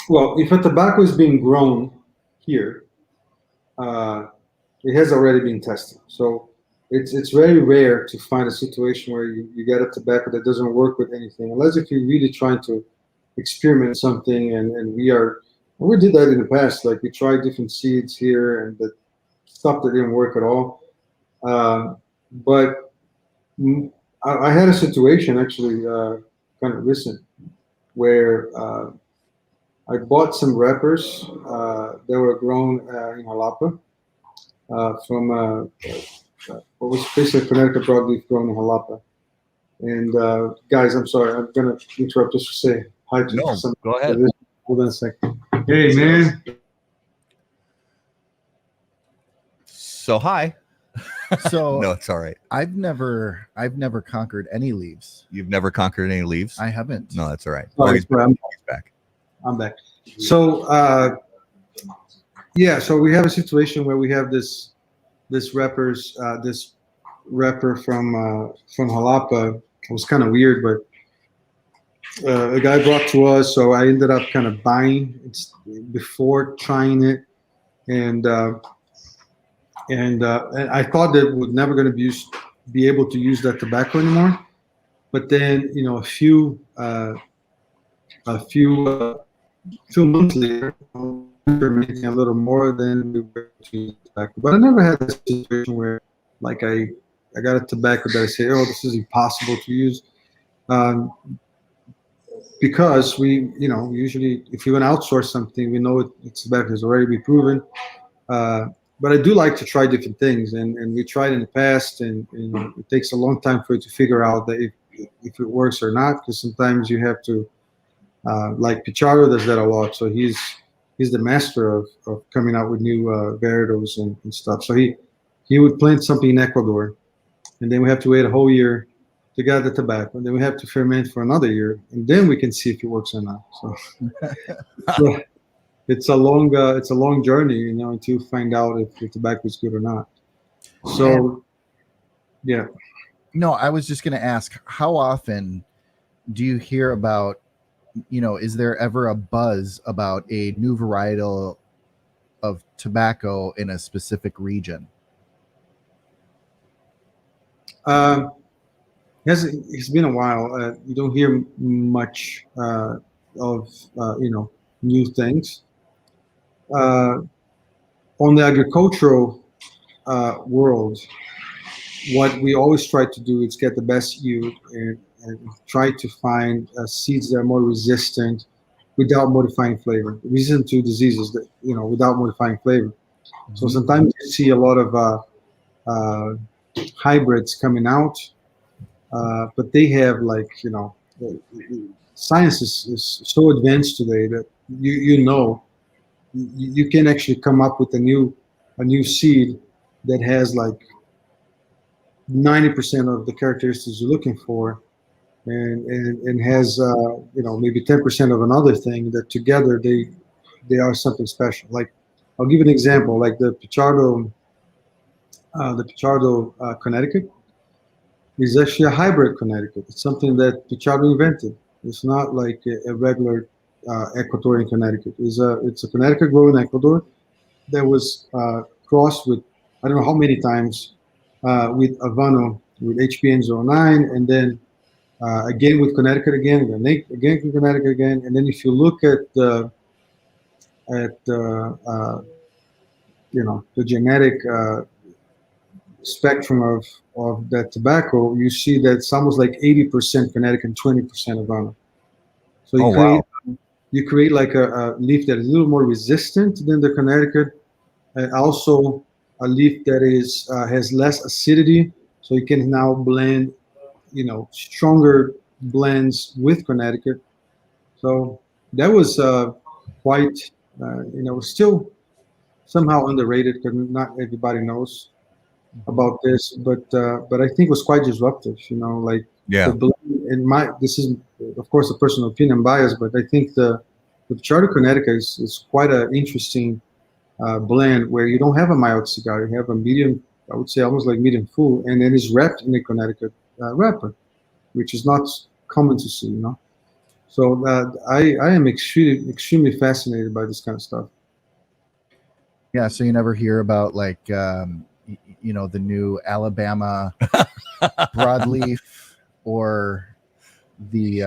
[SPEAKER 3] well, if a tobacco is being grown here, it has already been tested. So it's very rare to find a situation where you get a tobacco that doesn't work with anything, unless if you're really trying to experiment something. And we did that in the past. Like, we tried different seeds here, and the stuff that didn't work at all. But I had a situation actually kind of recent where I bought some wrappers that were grown in Jalapa from what was basically a Connecticut broadleaf grown in Jalapa. And guys, I'm sorry, I'm gonna interrupt just to say hi to some.
[SPEAKER 1] Go ahead.
[SPEAKER 3] Hold on a second.
[SPEAKER 4] Hey, man.
[SPEAKER 1] So hi.
[SPEAKER 2] So
[SPEAKER 1] No, it's all right.
[SPEAKER 2] I've never conquered any leaves.
[SPEAKER 1] You've never conquered any leaves?
[SPEAKER 2] I haven't.
[SPEAKER 1] No, that's all right.
[SPEAKER 3] Sorry,
[SPEAKER 1] He's back.
[SPEAKER 3] I'm back. So yeah, so we have a situation where we have this rapper from Jalapa. It was kind of weird, but a guy brought to us, so I ended up kind of buying it before trying it, and I thought that we're never going to be able to use that tobacco anymore. But then, a few months later, we were making a little more than we were to use tobacco. But I never had a situation where, like, I got a tobacco that I say, oh, this is impossible to use. Because we, usually if you're going to outsource something, we know it's tobacco has already been proven. But I do like to try different things, and we tried in the past, and it takes a long time for you to figure out that if it works or not, because sometimes you have to, like Pichardo does that a lot. So he's the master of coming out with new varietals and stuff. So he would plant something in Ecuador, and then we have to wait a whole year to get the tobacco, and then we have to ferment for another year, and then we can see if it works or not. So it's a long journey, until you find out if the tobacco is good or not. So, yeah.
[SPEAKER 2] No, I was just going to ask, how often do you hear about, is there ever a buzz about a new varietal of tobacco in a specific region?
[SPEAKER 3] It's been a while. You don't hear much of new things. On the agricultural world, what we always try to do is get the best yield and try to find seeds that are more resistant without modifying flavor, resistant to diseases that without modifying flavor. Mm-hmm. So sometimes you see a lot of hybrids coming out, but they have science is so advanced today that you can actually come up with a new seed that has 90% of the characteristics you're looking for, and has maybe 10% of another thing that together they are something special. Like, I'll give an example, like the Pichardo Connecticut is actually a hybrid Connecticut. It's something that Pichardo invented. It's not like a regular Ecuadorian Connecticut. It's a Connecticut grown in Ecuador that was crossed with I don't know how many times with Habano with HBN09, and then again with Connecticut again with Connecticut again, and then if you look at the genetic spectrum of that tobacco, you see that it's almost like 80% Connecticut and 20% Habano. So you create like a leaf that is a little more resistant than the Connecticut, and also a leaf that is has less acidity, so you can now blend, stronger blends with Connecticut. So that was quite, still somehow underrated because not everybody knows about this, but I think it was quite disruptive.
[SPEAKER 1] Yeah.
[SPEAKER 3] The blend, this is of course a personal opinion bias, but I think the Pichardo Connecticut is quite an interesting blend where you don't have a mild cigar, you have a medium, I would say almost like medium full, and then it's wrapped in a Connecticut wrapper, which is not common to see, So I am extremely fascinated by this kind of stuff.
[SPEAKER 2] Yeah, so you never hear about the new Alabama broadleaf or the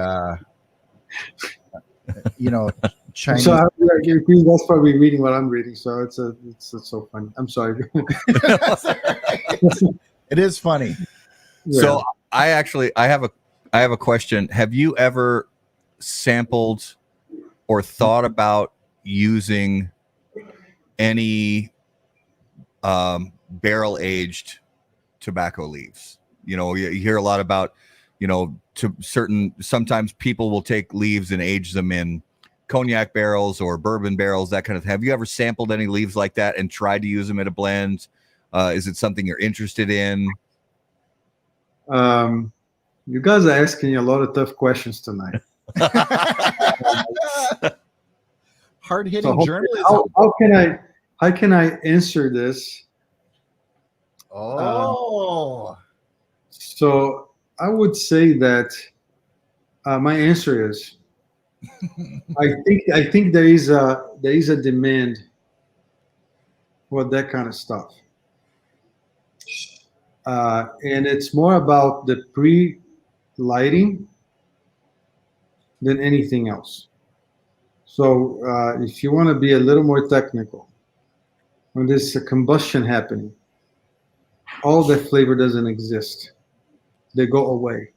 [SPEAKER 2] Chinese.
[SPEAKER 3] So that's probably reading what I'm reading. So it's so funny. I'm sorry.
[SPEAKER 2] It is funny.
[SPEAKER 1] Yeah. So I have a question. Have you ever sampled or thought about using any barrel aged tobacco leaves? You hear a lot about, sometimes people will take leaves and age them in cognac barrels or bourbon barrels, that kind of thing. Have you ever sampled any leaves like that and tried to use them in a blend Is it something you're interested in?
[SPEAKER 3] You guys are asking a lot of tough questions tonight.
[SPEAKER 2] Hard-hitting
[SPEAKER 3] So
[SPEAKER 2] journalism.
[SPEAKER 3] how can I answer this?
[SPEAKER 2] Oh.
[SPEAKER 3] So I would say that my answer is I think there is a demand for that kind of stuff, and it's more about the pre-lighting than anything else. So if you want to be a little more technical, when there's a combustion happening, all that flavor doesn't exist. They go away.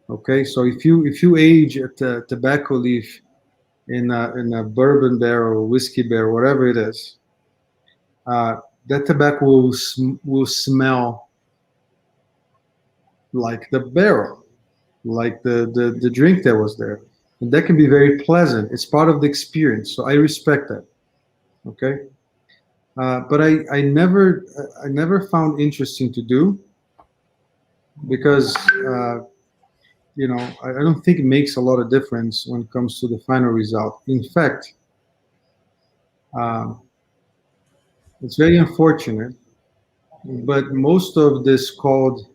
[SPEAKER 3] Okay, so if you age a tobacco leaf in a bourbon barrel, whiskey barrel, whatever it is, that tobacco will smell like the barrel, like the drink that was there, and that can be very pleasant. It's part of the experience, so I respect that. Okay, but I never found interesting to do because I don't think it makes a lot of difference when it comes to the final result. In fact, it's very unfortunate, but most of this called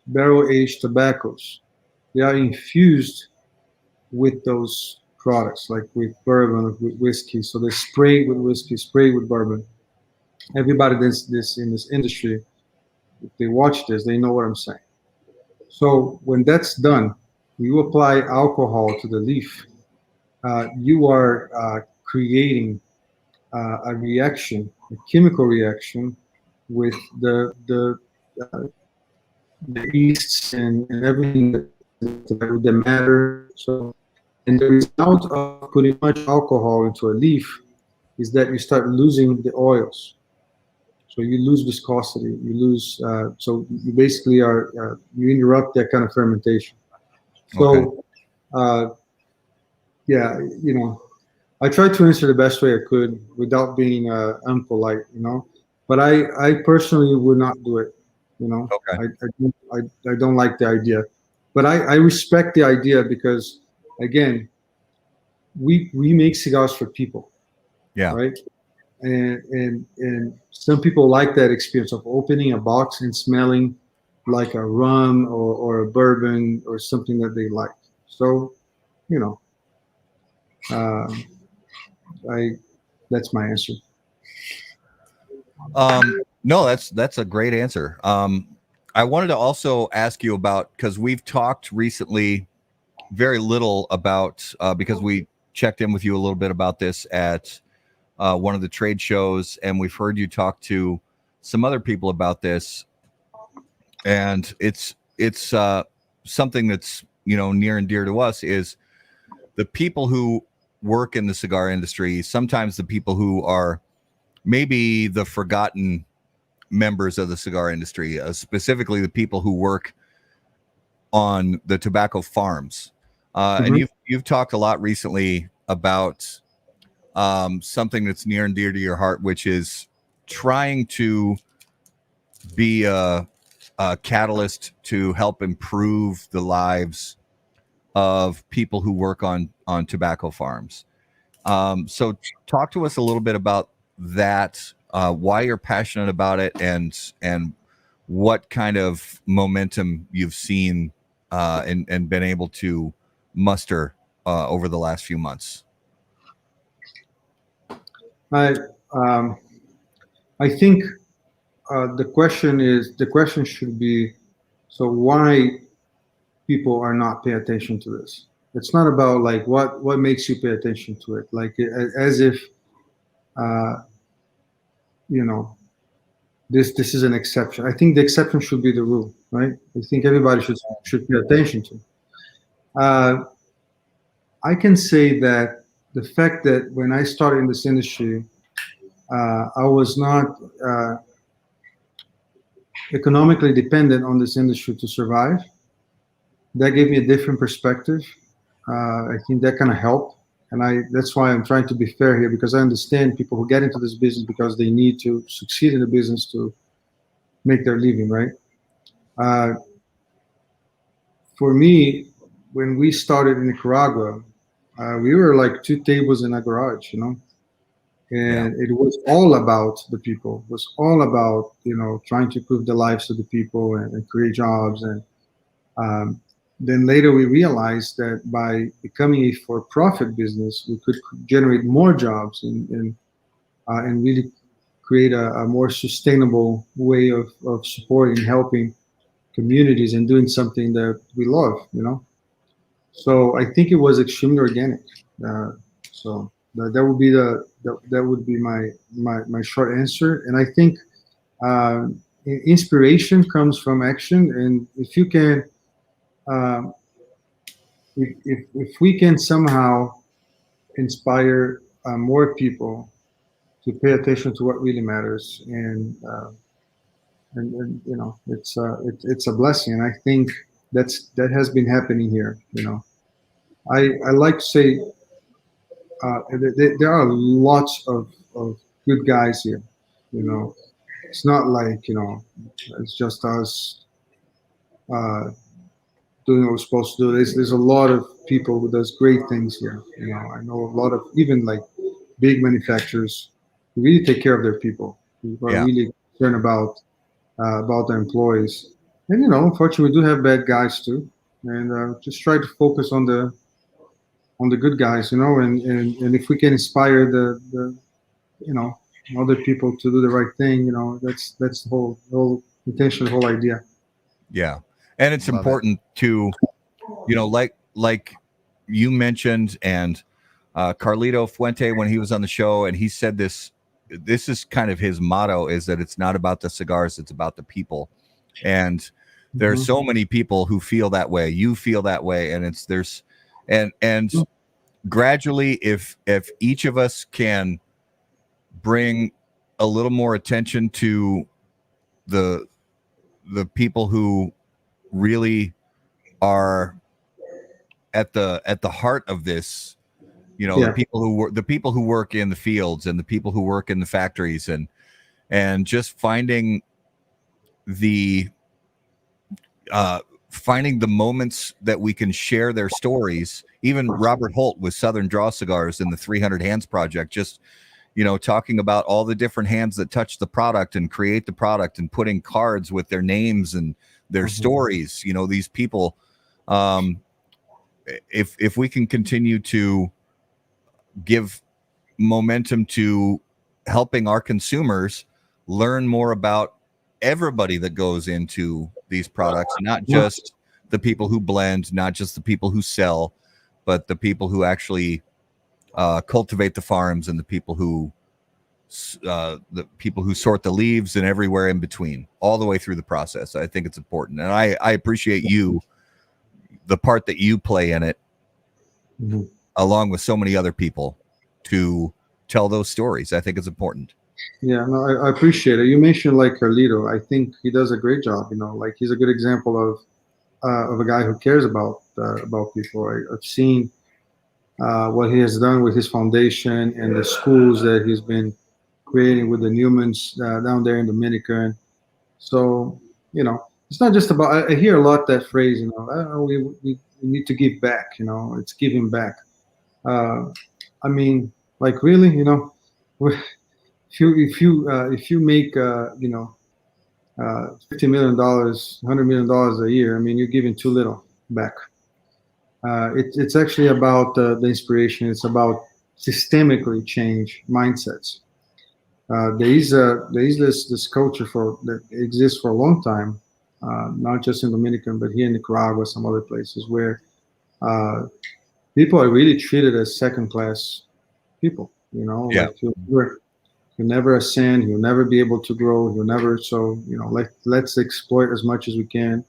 [SPEAKER 3] barrel-aged tobaccos, they are infused with those products, like with bourbon, with whiskey. So they spray with whiskey, spray with bourbon. Everybody that's in this industry, if they watch this, they know what I'm saying. So when that's done, you apply alcohol to the leaf. You are creating a reaction, a chemical reaction, with the yeasts and everything that matter. So, and the result of putting much alcohol into a leaf is that you start losing the oils. So you lose viscosity. You lose. So you basically you interrupt that kind of fermentation. So, yeah, I tried to answer the best way I could without being unpolite, But I personally would not do it,
[SPEAKER 1] Okay.
[SPEAKER 3] I don't like the idea, but I respect the idea because, again, we make cigars for people,
[SPEAKER 1] Yeah.
[SPEAKER 3] right? And some people like that experience of opening a box and smelling like a rum or a bourbon or something that they like. So, that's my answer.
[SPEAKER 1] No, that's a great answer. I wanted to also ask you about, because we've talked recently very little about because we checked in with you a little bit about this at one of the trade shows, and we've heard you talk to some other people about this, and it's something that's near and dear to us is the people who work in the cigar industry, sometimes the people who are maybe the forgotten members of the cigar industry, specifically the people who work on the tobacco farms. And you've talked a lot recently about something that's near and dear to your heart, which is trying to be a catalyst to help improve the lives of people who work on tobacco farms. So talk to us a little bit about that, why you're passionate about it, and what kind of momentum you've seen and been able to muster over the last few months.
[SPEAKER 3] I think the question should be, so why people are not paying attention to this? It's not about like what makes you pay attention to it, like as if this is an exception. I think the exception should be the rule, right? I think everybody should pay attention to. I can say that the fact that when I started in this industry, I was not economically dependent on this industry to survive. That gave me a different perspective. I think that kind of helped. And that's why I'm trying to be fair here, because I understand people who get into this business because they need to succeed in the business to make their living, right? For me, when we started in Nicaragua, we were like two tables in a garage, and it was all about the people. It was all about, trying to improve the lives of the people and create jobs. And then later we realized that by becoming a for-profit business, we could generate more jobs and really create a more sustainable way of supporting, helping communities and doing something that we love, So I think it was extremely organic. So that would be that would be my short answer. And I think inspiration comes from action. And if you can, um, if we can somehow inspire more people to pay attention to what really matters, and it's a blessing. And I think that has been happening here. I like to say there are lots of good guys here. It's not like it's just us doing what we're supposed to do. There's a lot of people who does great things here. I know a lot of even like big manufacturers who really take care of their people, who are really concerned about their employees. And unfortunately, we do have bad guys too. And just try to focus on the good guys, and if we can inspire the other people to do the right thing, that's the whole intention, the whole idea.
[SPEAKER 1] Yeah. And it's important to, like you mentioned, and Carlito Fuente, when he was on the show, and he said this is kind of his motto, is that it's not about the cigars, it's about the people. And there's so many people who feel that way. You feel that way. And and gradually, if each of us can bring a little more attention to the people who really are at the heart of this, the people who work in the fields and the people who work in the factories, and just finding the moments that we can share their stories. Even Robert Holt with Southern Draw Cigars in the 300 Hands Project, just talking about all the different hands that touch the product and create the product, and putting cards with their names and their stories. These people, if we can continue to give momentum to helping our consumers learn more about everybody that goes into these products, not just the people who blend, not just the people who sell, but the people who actually cultivate the farms, and the people who sort the leaves, and everywhere in between, all the way through the process. I think it's important, and I appreciate the part that you play in it, along with so many other people, to tell those stories. I think it's important.
[SPEAKER 3] Yeah, no, I appreciate it. You mentioned like Carlito. I think he does a great job. Like he's a good example of a guy who cares about people. I've seen what he has done with his foundation and the schools that he's been creating with the Newmans down there in Dominican. So it's not just about. I hear a lot that phrase. We need to give back. It's giving back. I mean, like really, if you make $50 million, $100 million a year, I mean, you're giving too little back. It's actually about the inspiration. It's about systemically change mindsets. There is this culture that exists for a long time, not just in Dominican, but here in Nicaragua, some other places, where people are really treated as second-class people. Like you'll never ascend, you'll never be able to grow, you'll never. So let's exploit as much as we can,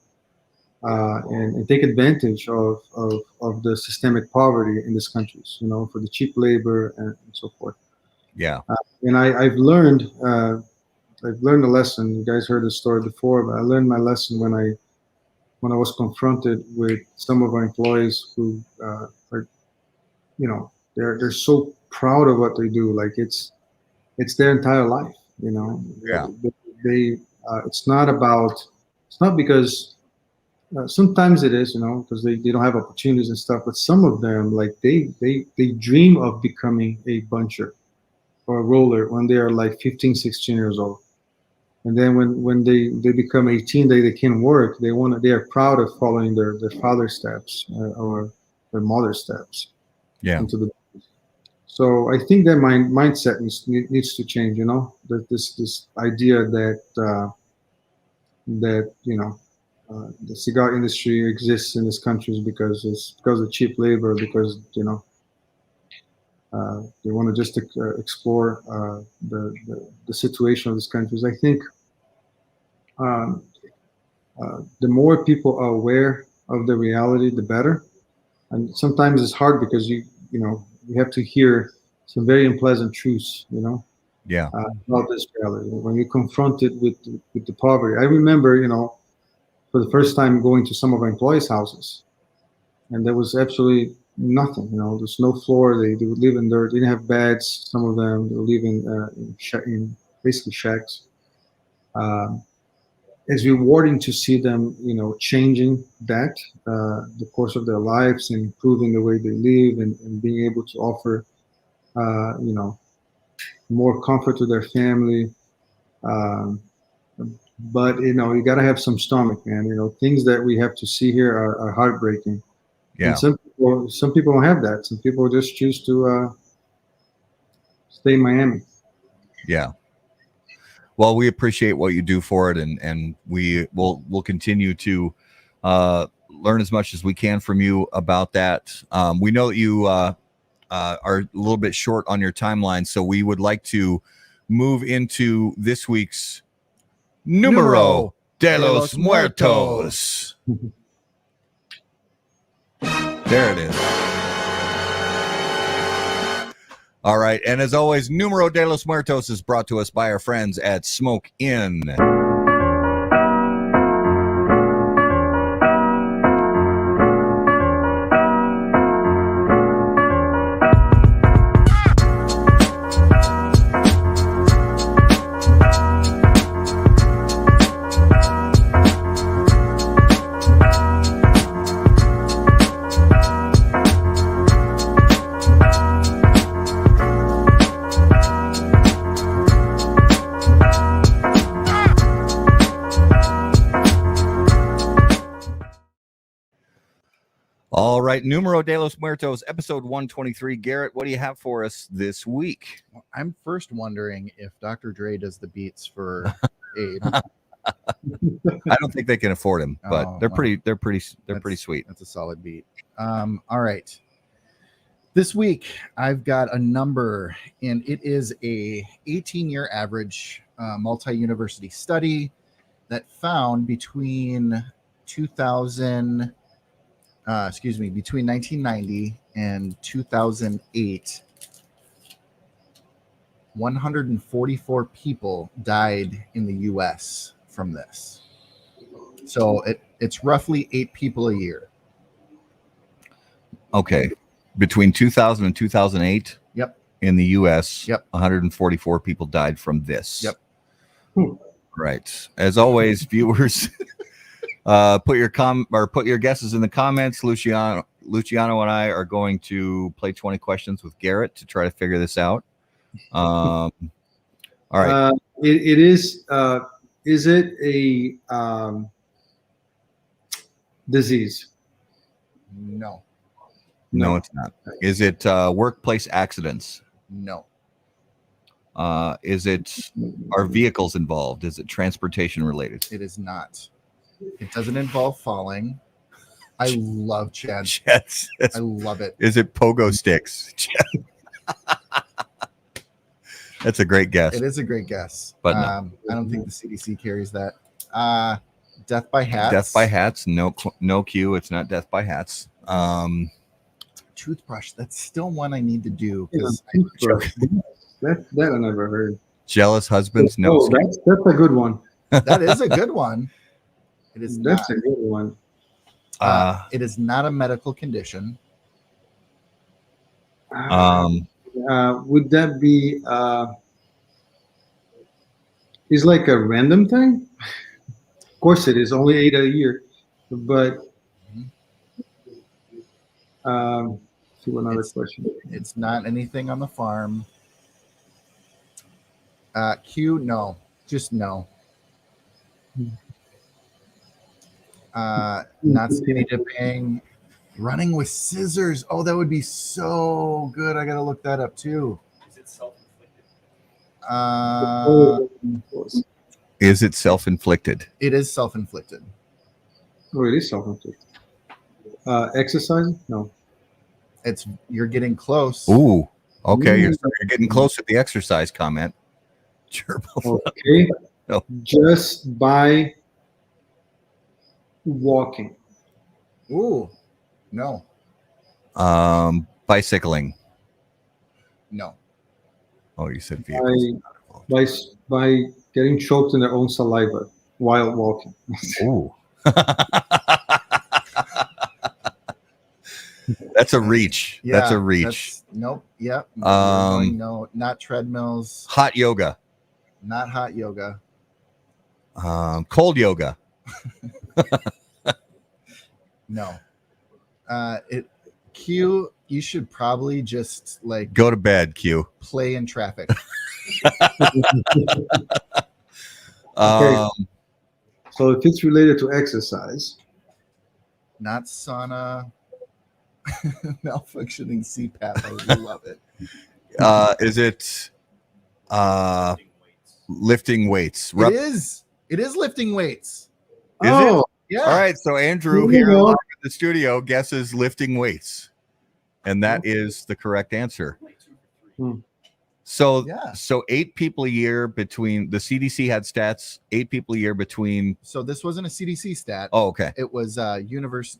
[SPEAKER 3] and take advantage of the systemic poverty in these countries. For the cheap labor and so forth.
[SPEAKER 1] Yeah.
[SPEAKER 3] And I've learned a lesson. You guys heard the story before, but I learned my lesson when I was confronted with some of our employees who are they're so proud of what they do. Like it's their entire life, you know.
[SPEAKER 1] Yeah.
[SPEAKER 3] They it's not about, it's not because sometimes it is, you know, because they don't have opportunities and stuff, but some of them, like they dream of becoming a buncher or a roller when they are like 15, 16 years old. And then when they become 18, they can work. They are proud of following their father's steps or their mother's steps
[SPEAKER 1] Yeah.
[SPEAKER 3] into the. So I think that mindset needs to change. You know, that this idea that you know the cigar industry exists in this country is because of cheap labor, because you know they want to just explore the situation of these countries. I think um, the more people are aware of the reality, the better. And sometimes it's hard because you know you have to hear some very unpleasant truths, you know,
[SPEAKER 1] Yeah.
[SPEAKER 3] about this reality. When you're confronted with the poverty, I remember, you know, for the first time going to some of our employees' houses, and there was absolutely nothing. You know, there's no floor. They would live in dirt. They didn't have beds. Some of them they would live in basically shacks. Um, it's rewarding to see them, you know, changing that the course of their lives and improving the way they live and being able to offer, you know, more comfort to their family. Um, but you know, you got to have some stomach, man. You know, things that we have to see here are heartbreaking.
[SPEAKER 1] Yeah.
[SPEAKER 3] And some people don't have that. Some people just choose to stay in Miami.
[SPEAKER 1] Yeah. Well, we appreciate what you do for it, and we'll continue to learn as much as we can from you about that. We know that you are a little bit short on your timeline, so we would like to move into this week's Numero de los Muertos. There it is. All right. And as always, Numero de los Muertos is brought to us by our friends at Smoke Inn. All right, Numero de los Muertos, episode 123. Garrett, what do you have for us this week?
[SPEAKER 2] Well, I'm first wondering if Dr. Dre does the beats for Abe.
[SPEAKER 1] I don't think they can afford him, but
[SPEAKER 2] Oh,
[SPEAKER 1] they're
[SPEAKER 2] wow.
[SPEAKER 1] pretty sweet.
[SPEAKER 2] That's a solid beat. All right. This week I've got a number, and it is a 18-year average multi-university study that found between 1990 and 2008, 144 people died in the U.S. from this. So it's roughly 8 people a year.
[SPEAKER 1] Okay. Between 2000 and 2008,
[SPEAKER 2] Yep.
[SPEAKER 1] in the U.S.,
[SPEAKER 2] Yep.
[SPEAKER 1] 144 people died from this.
[SPEAKER 2] Yep.
[SPEAKER 1] Right. As always, viewers, put your guesses in the comments. Luciano and I are going to play 20 questions with Garrett to try to figure this out. All right.
[SPEAKER 3] It is. Is it a disease?
[SPEAKER 2] No.
[SPEAKER 1] No, it's not. Is it workplace accidents?
[SPEAKER 2] No.
[SPEAKER 1] Are vehicles involved? Is it transportation related?
[SPEAKER 2] It is not. It doesn't involve falling. I love Chad.
[SPEAKER 1] Yes.
[SPEAKER 2] I love it.
[SPEAKER 1] Is it pogo sticks? That's a great guess.
[SPEAKER 2] It is a great guess.
[SPEAKER 1] But no.
[SPEAKER 2] I don't think the CDC carries that. Death by hats.
[SPEAKER 1] Death by hats. No Q. It's not death by hats.
[SPEAKER 2] Toothbrush. That's still one I need to do.
[SPEAKER 3] That I never heard.
[SPEAKER 1] Jealous husbands. No.
[SPEAKER 3] Oh, that's a good one.
[SPEAKER 2] That is a good one. It is.
[SPEAKER 3] That's
[SPEAKER 2] not.
[SPEAKER 3] a good one.
[SPEAKER 2] It is not a medical condition.
[SPEAKER 3] Would that be? Is like a random thing? Of course, it is only 8 a year, but. See another question.
[SPEAKER 2] It's not anything on the farm. Q, no, just no. Not skinny dipping. Running with scissors. Oh, that would be so good. I gotta look that up too.
[SPEAKER 5] Is it self-inflicted?
[SPEAKER 1] Is it self-inflicted?
[SPEAKER 2] It is self-inflicted.
[SPEAKER 3] Oh, it is self-inflicted. Exercising? No.
[SPEAKER 2] You're getting close.
[SPEAKER 1] Ooh, okay. You're getting close with the exercise comment. Sure.
[SPEAKER 3] Okay.
[SPEAKER 1] No.
[SPEAKER 3] Just by walking.
[SPEAKER 2] Ooh, no,
[SPEAKER 1] Bicycling.
[SPEAKER 2] no.
[SPEAKER 1] Oh, you said vehicles.
[SPEAKER 3] By getting choked in their own saliva while walking.
[SPEAKER 1] Ooh. That's a reach.
[SPEAKER 2] Yeah,
[SPEAKER 1] that's a reach.
[SPEAKER 2] Nope. Yep. No, not treadmills.
[SPEAKER 1] Hot yoga.
[SPEAKER 2] Not hot yoga.
[SPEAKER 1] Cold yoga.
[SPEAKER 2] No. Q, you should probably just like
[SPEAKER 1] Go to bed, Q.
[SPEAKER 2] play in traffic.
[SPEAKER 3] Okay. So if it's related to exercise,
[SPEAKER 2] Not sauna. Malfunctioning CPAP. I would love it.
[SPEAKER 1] Is it lifting weights?
[SPEAKER 2] It is. It is lifting weights.
[SPEAKER 1] Is
[SPEAKER 3] oh,
[SPEAKER 2] Yeah.
[SPEAKER 1] All right, so Andrew
[SPEAKER 3] Here
[SPEAKER 1] here
[SPEAKER 3] we go.
[SPEAKER 1] live in the studio guesses lifting weights, and that is the correct answer.
[SPEAKER 3] Hmm.
[SPEAKER 1] So,
[SPEAKER 2] Yeah.
[SPEAKER 1] so 8 people a year between the CDC had stats. 8 people a year between.
[SPEAKER 2] So this wasn't a CDC stat.
[SPEAKER 1] Oh, okay.
[SPEAKER 2] It was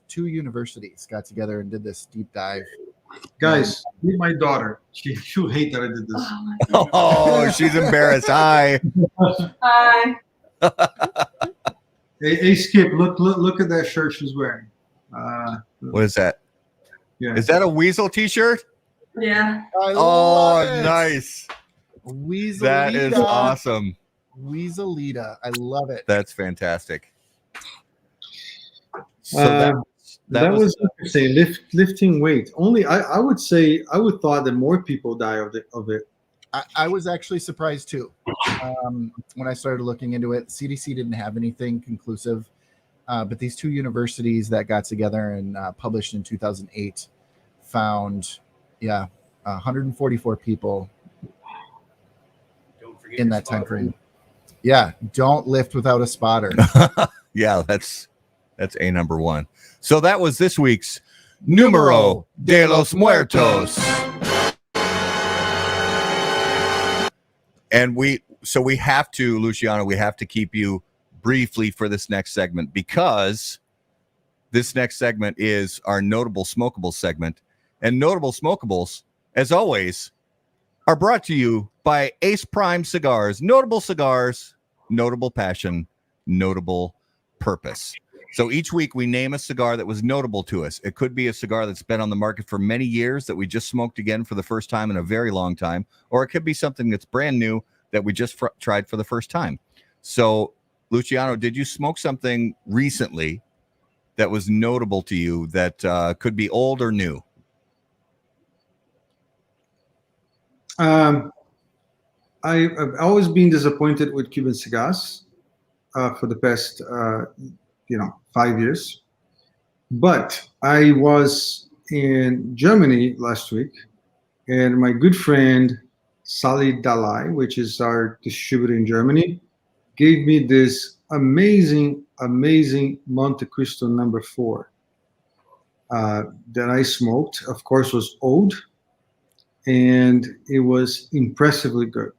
[SPEAKER 2] two universities got together and did this deep dive.
[SPEAKER 3] guys, meet my daughter. She'll hate that I did this.
[SPEAKER 5] Oh, my God.
[SPEAKER 1] Oh, she's embarrassed. Hi.
[SPEAKER 5] Hi.
[SPEAKER 3] Hey, Skip, look at that shirt she's wearing.
[SPEAKER 1] What is that?
[SPEAKER 3] Yeah.
[SPEAKER 1] Is that a Weasel T-shirt?
[SPEAKER 5] Yeah.
[SPEAKER 2] I
[SPEAKER 1] Oh,
[SPEAKER 2] love it.
[SPEAKER 1] nice.
[SPEAKER 2] Weaselita.
[SPEAKER 1] That is awesome.
[SPEAKER 2] Weaselita. I love it.
[SPEAKER 1] That's fantastic. So
[SPEAKER 3] that was interesting. Lifting weight. Only I would say I would thought that more people die of it.
[SPEAKER 2] I was actually surprised too. When I started looking into it, CDC didn't have anything conclusive, but these two universities that got together and published in 2008 found, 144 people
[SPEAKER 5] Don't forget
[SPEAKER 2] in
[SPEAKER 5] your
[SPEAKER 2] that time
[SPEAKER 5] spotter.
[SPEAKER 2] frame. Yeah, don't lift without a spotter.
[SPEAKER 1] Yeah, that's a number one. So that was this week's Numero de los Muertos. And we have to, Luciano, we have to keep you briefly for this next segment, because this next segment is our Notable Smokables segment. And Notable Smokables, as always, are brought to you by Ace Prime Cigars. Notable cigars, notable passion, notable purpose. So each week we name a cigar that was notable to us. It could be a cigar that's been on the market for many years that we just smoked again for the first time in a very long time, or it could be something that's brand new that we just tried for the first time. So, Luciano, did you smoke something recently that was notable to you that could be old or new?
[SPEAKER 3] I've always been disappointed with Cuban cigars for the past 5 years. But I was in Germany last week, and my good friend Sally Dalai, which is our distributor in Germany, gave me this amazing Monte Cristo No. 4 that I smoked. Of course, was old, and it was impressively good.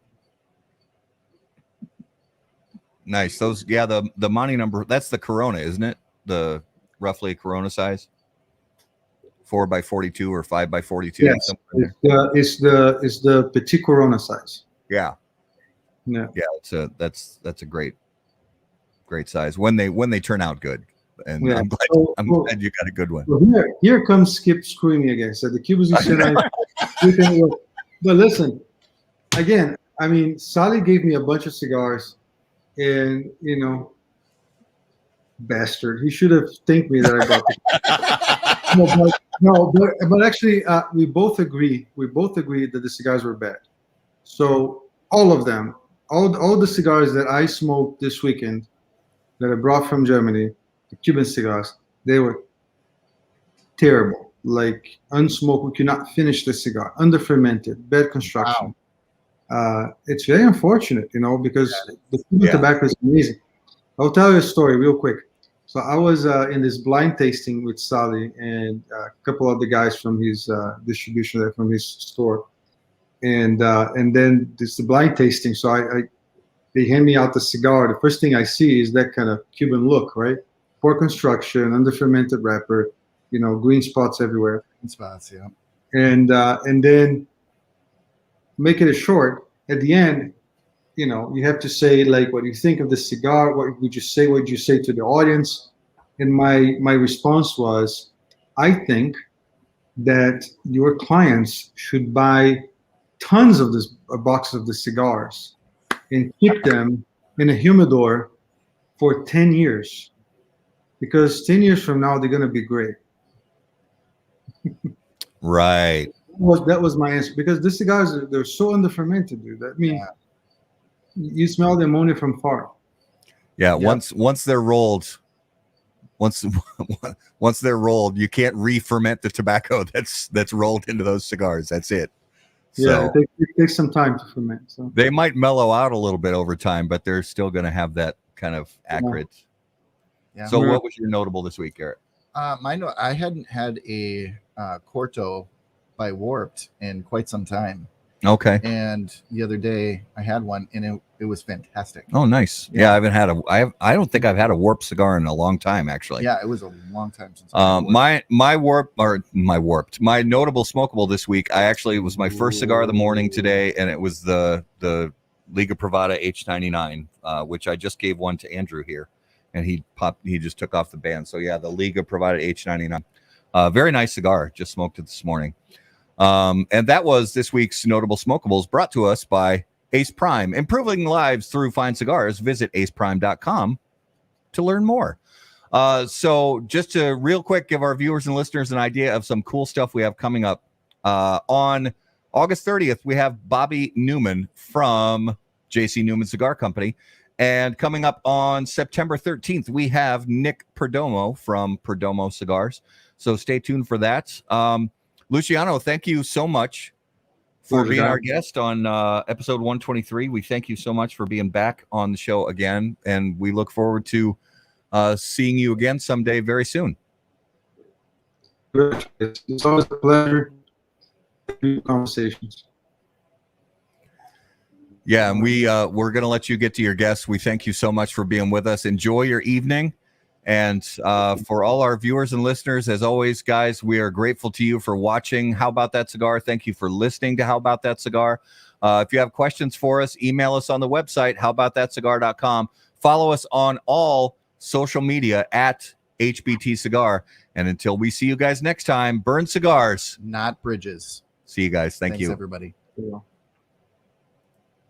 [SPEAKER 1] Nice. Those, the Monte number, that's the Corona, isn't it? The roughly Corona size, 4x42 or 5x42.
[SPEAKER 3] Yes, it's the Petit Corona size.
[SPEAKER 1] Yeah.
[SPEAKER 3] Yeah.
[SPEAKER 1] That's a great size when they turn out good. And
[SPEAKER 3] Yeah.
[SPEAKER 1] I'm glad you got a good one.
[SPEAKER 3] Well, here comes Skip screwing me again. So the Cubans in But listen, again, I mean, Sally gave me a bunch of cigars, and bastard, he should have thanked me that I got the. No, but actually, we both agree. We both agreed that the cigars were bad. So all of them, all the cigars that I smoked this weekend, that I brought from Germany, the Cuban cigars, they were terrible. Like unsmoked, we could not finish the cigar, under fermented, bad construction. It's very unfortunate, because the Cuban tobacco is amazing. I'll tell you a story real quick. So I was in this blind tasting with Sally and a couple of the guys from his distribution there, from his store, and then this the blind tasting. So they hand me out the cigar. The first thing I see is that kind of Cuban look, right? Poor construction, under fermented wrapper, green spots everywhere.
[SPEAKER 2] Green spots, yeah.
[SPEAKER 3] And then making it short, at the end, you have to say like what you think of the cigar. What would you say? What would you say to the audience? And my response was, I think that your clients should buy tons of a box of the cigars and keep them in a humidor for 10 years, because 10 years from now they're going to be great.
[SPEAKER 1] Right.
[SPEAKER 3] That was my answer, because the cigars they're so under fermented, dude. I mean, you smell the ammonia from far.
[SPEAKER 1] Yeah. Yep. Once they're rolled, once they're rolled, you can't re-ferment the tobacco that's rolled into those cigars. That's it.
[SPEAKER 3] Yeah, so it takes some time to ferment. So
[SPEAKER 1] they might mellow out a little bit over time, but they're still going to have that kind of acrid. Yeah. So what was your notable this week, Garrett?
[SPEAKER 2] I hadn't had a Corto by Warped in quite some time.
[SPEAKER 1] Okay.
[SPEAKER 2] And the other day I had one, and it was fantastic.
[SPEAKER 1] Oh, nice. Yeah, I haven't had I don't think I've had a Warped cigar in a long time, actually.
[SPEAKER 2] Yeah, it was a long time since.
[SPEAKER 1] My notable smokable this week, it was my first cigar of the morning today, and it was the Liga Privada H99, which I just gave one to Andrew here, and he just took off the band. So yeah, the Liga Privada H99, very nice cigar. Just smoked it this morning. And that was this week's notable smokables, brought to us by Ace Prime, improving lives through fine cigars. Visit aceprime.com to learn more. So just to real quick give our viewers and listeners an idea of some cool stuff we have coming up. On August 30th, we have Bobby Newman from JC Newman Cigar Company. And coming up on September 13th, we have Nick Perdomo from Perdomo Cigars. So stay tuned for that. Luciano, thank you so much for being our guest on episode 123. We thank you so much for being back on the show again, and we look forward to seeing you again someday very soon.
[SPEAKER 3] It's always a pleasure. Conversations.
[SPEAKER 1] Yeah, and we're going to let you get to your guests. We thank you so much for being with us. Enjoy your evening. And for all our viewers and listeners, as always, guys, we are grateful to you for watching How About That Cigar. Thank you for listening to How About That Cigar. If you have questions for us, email us on the website, howaboutthatcigar.com. Follow us on all social media at HBT Cigar. And until we see you guys next time, burn cigars,
[SPEAKER 2] not bridges.
[SPEAKER 1] See you guys. Thanks,
[SPEAKER 2] everybody.
[SPEAKER 3] Yeah.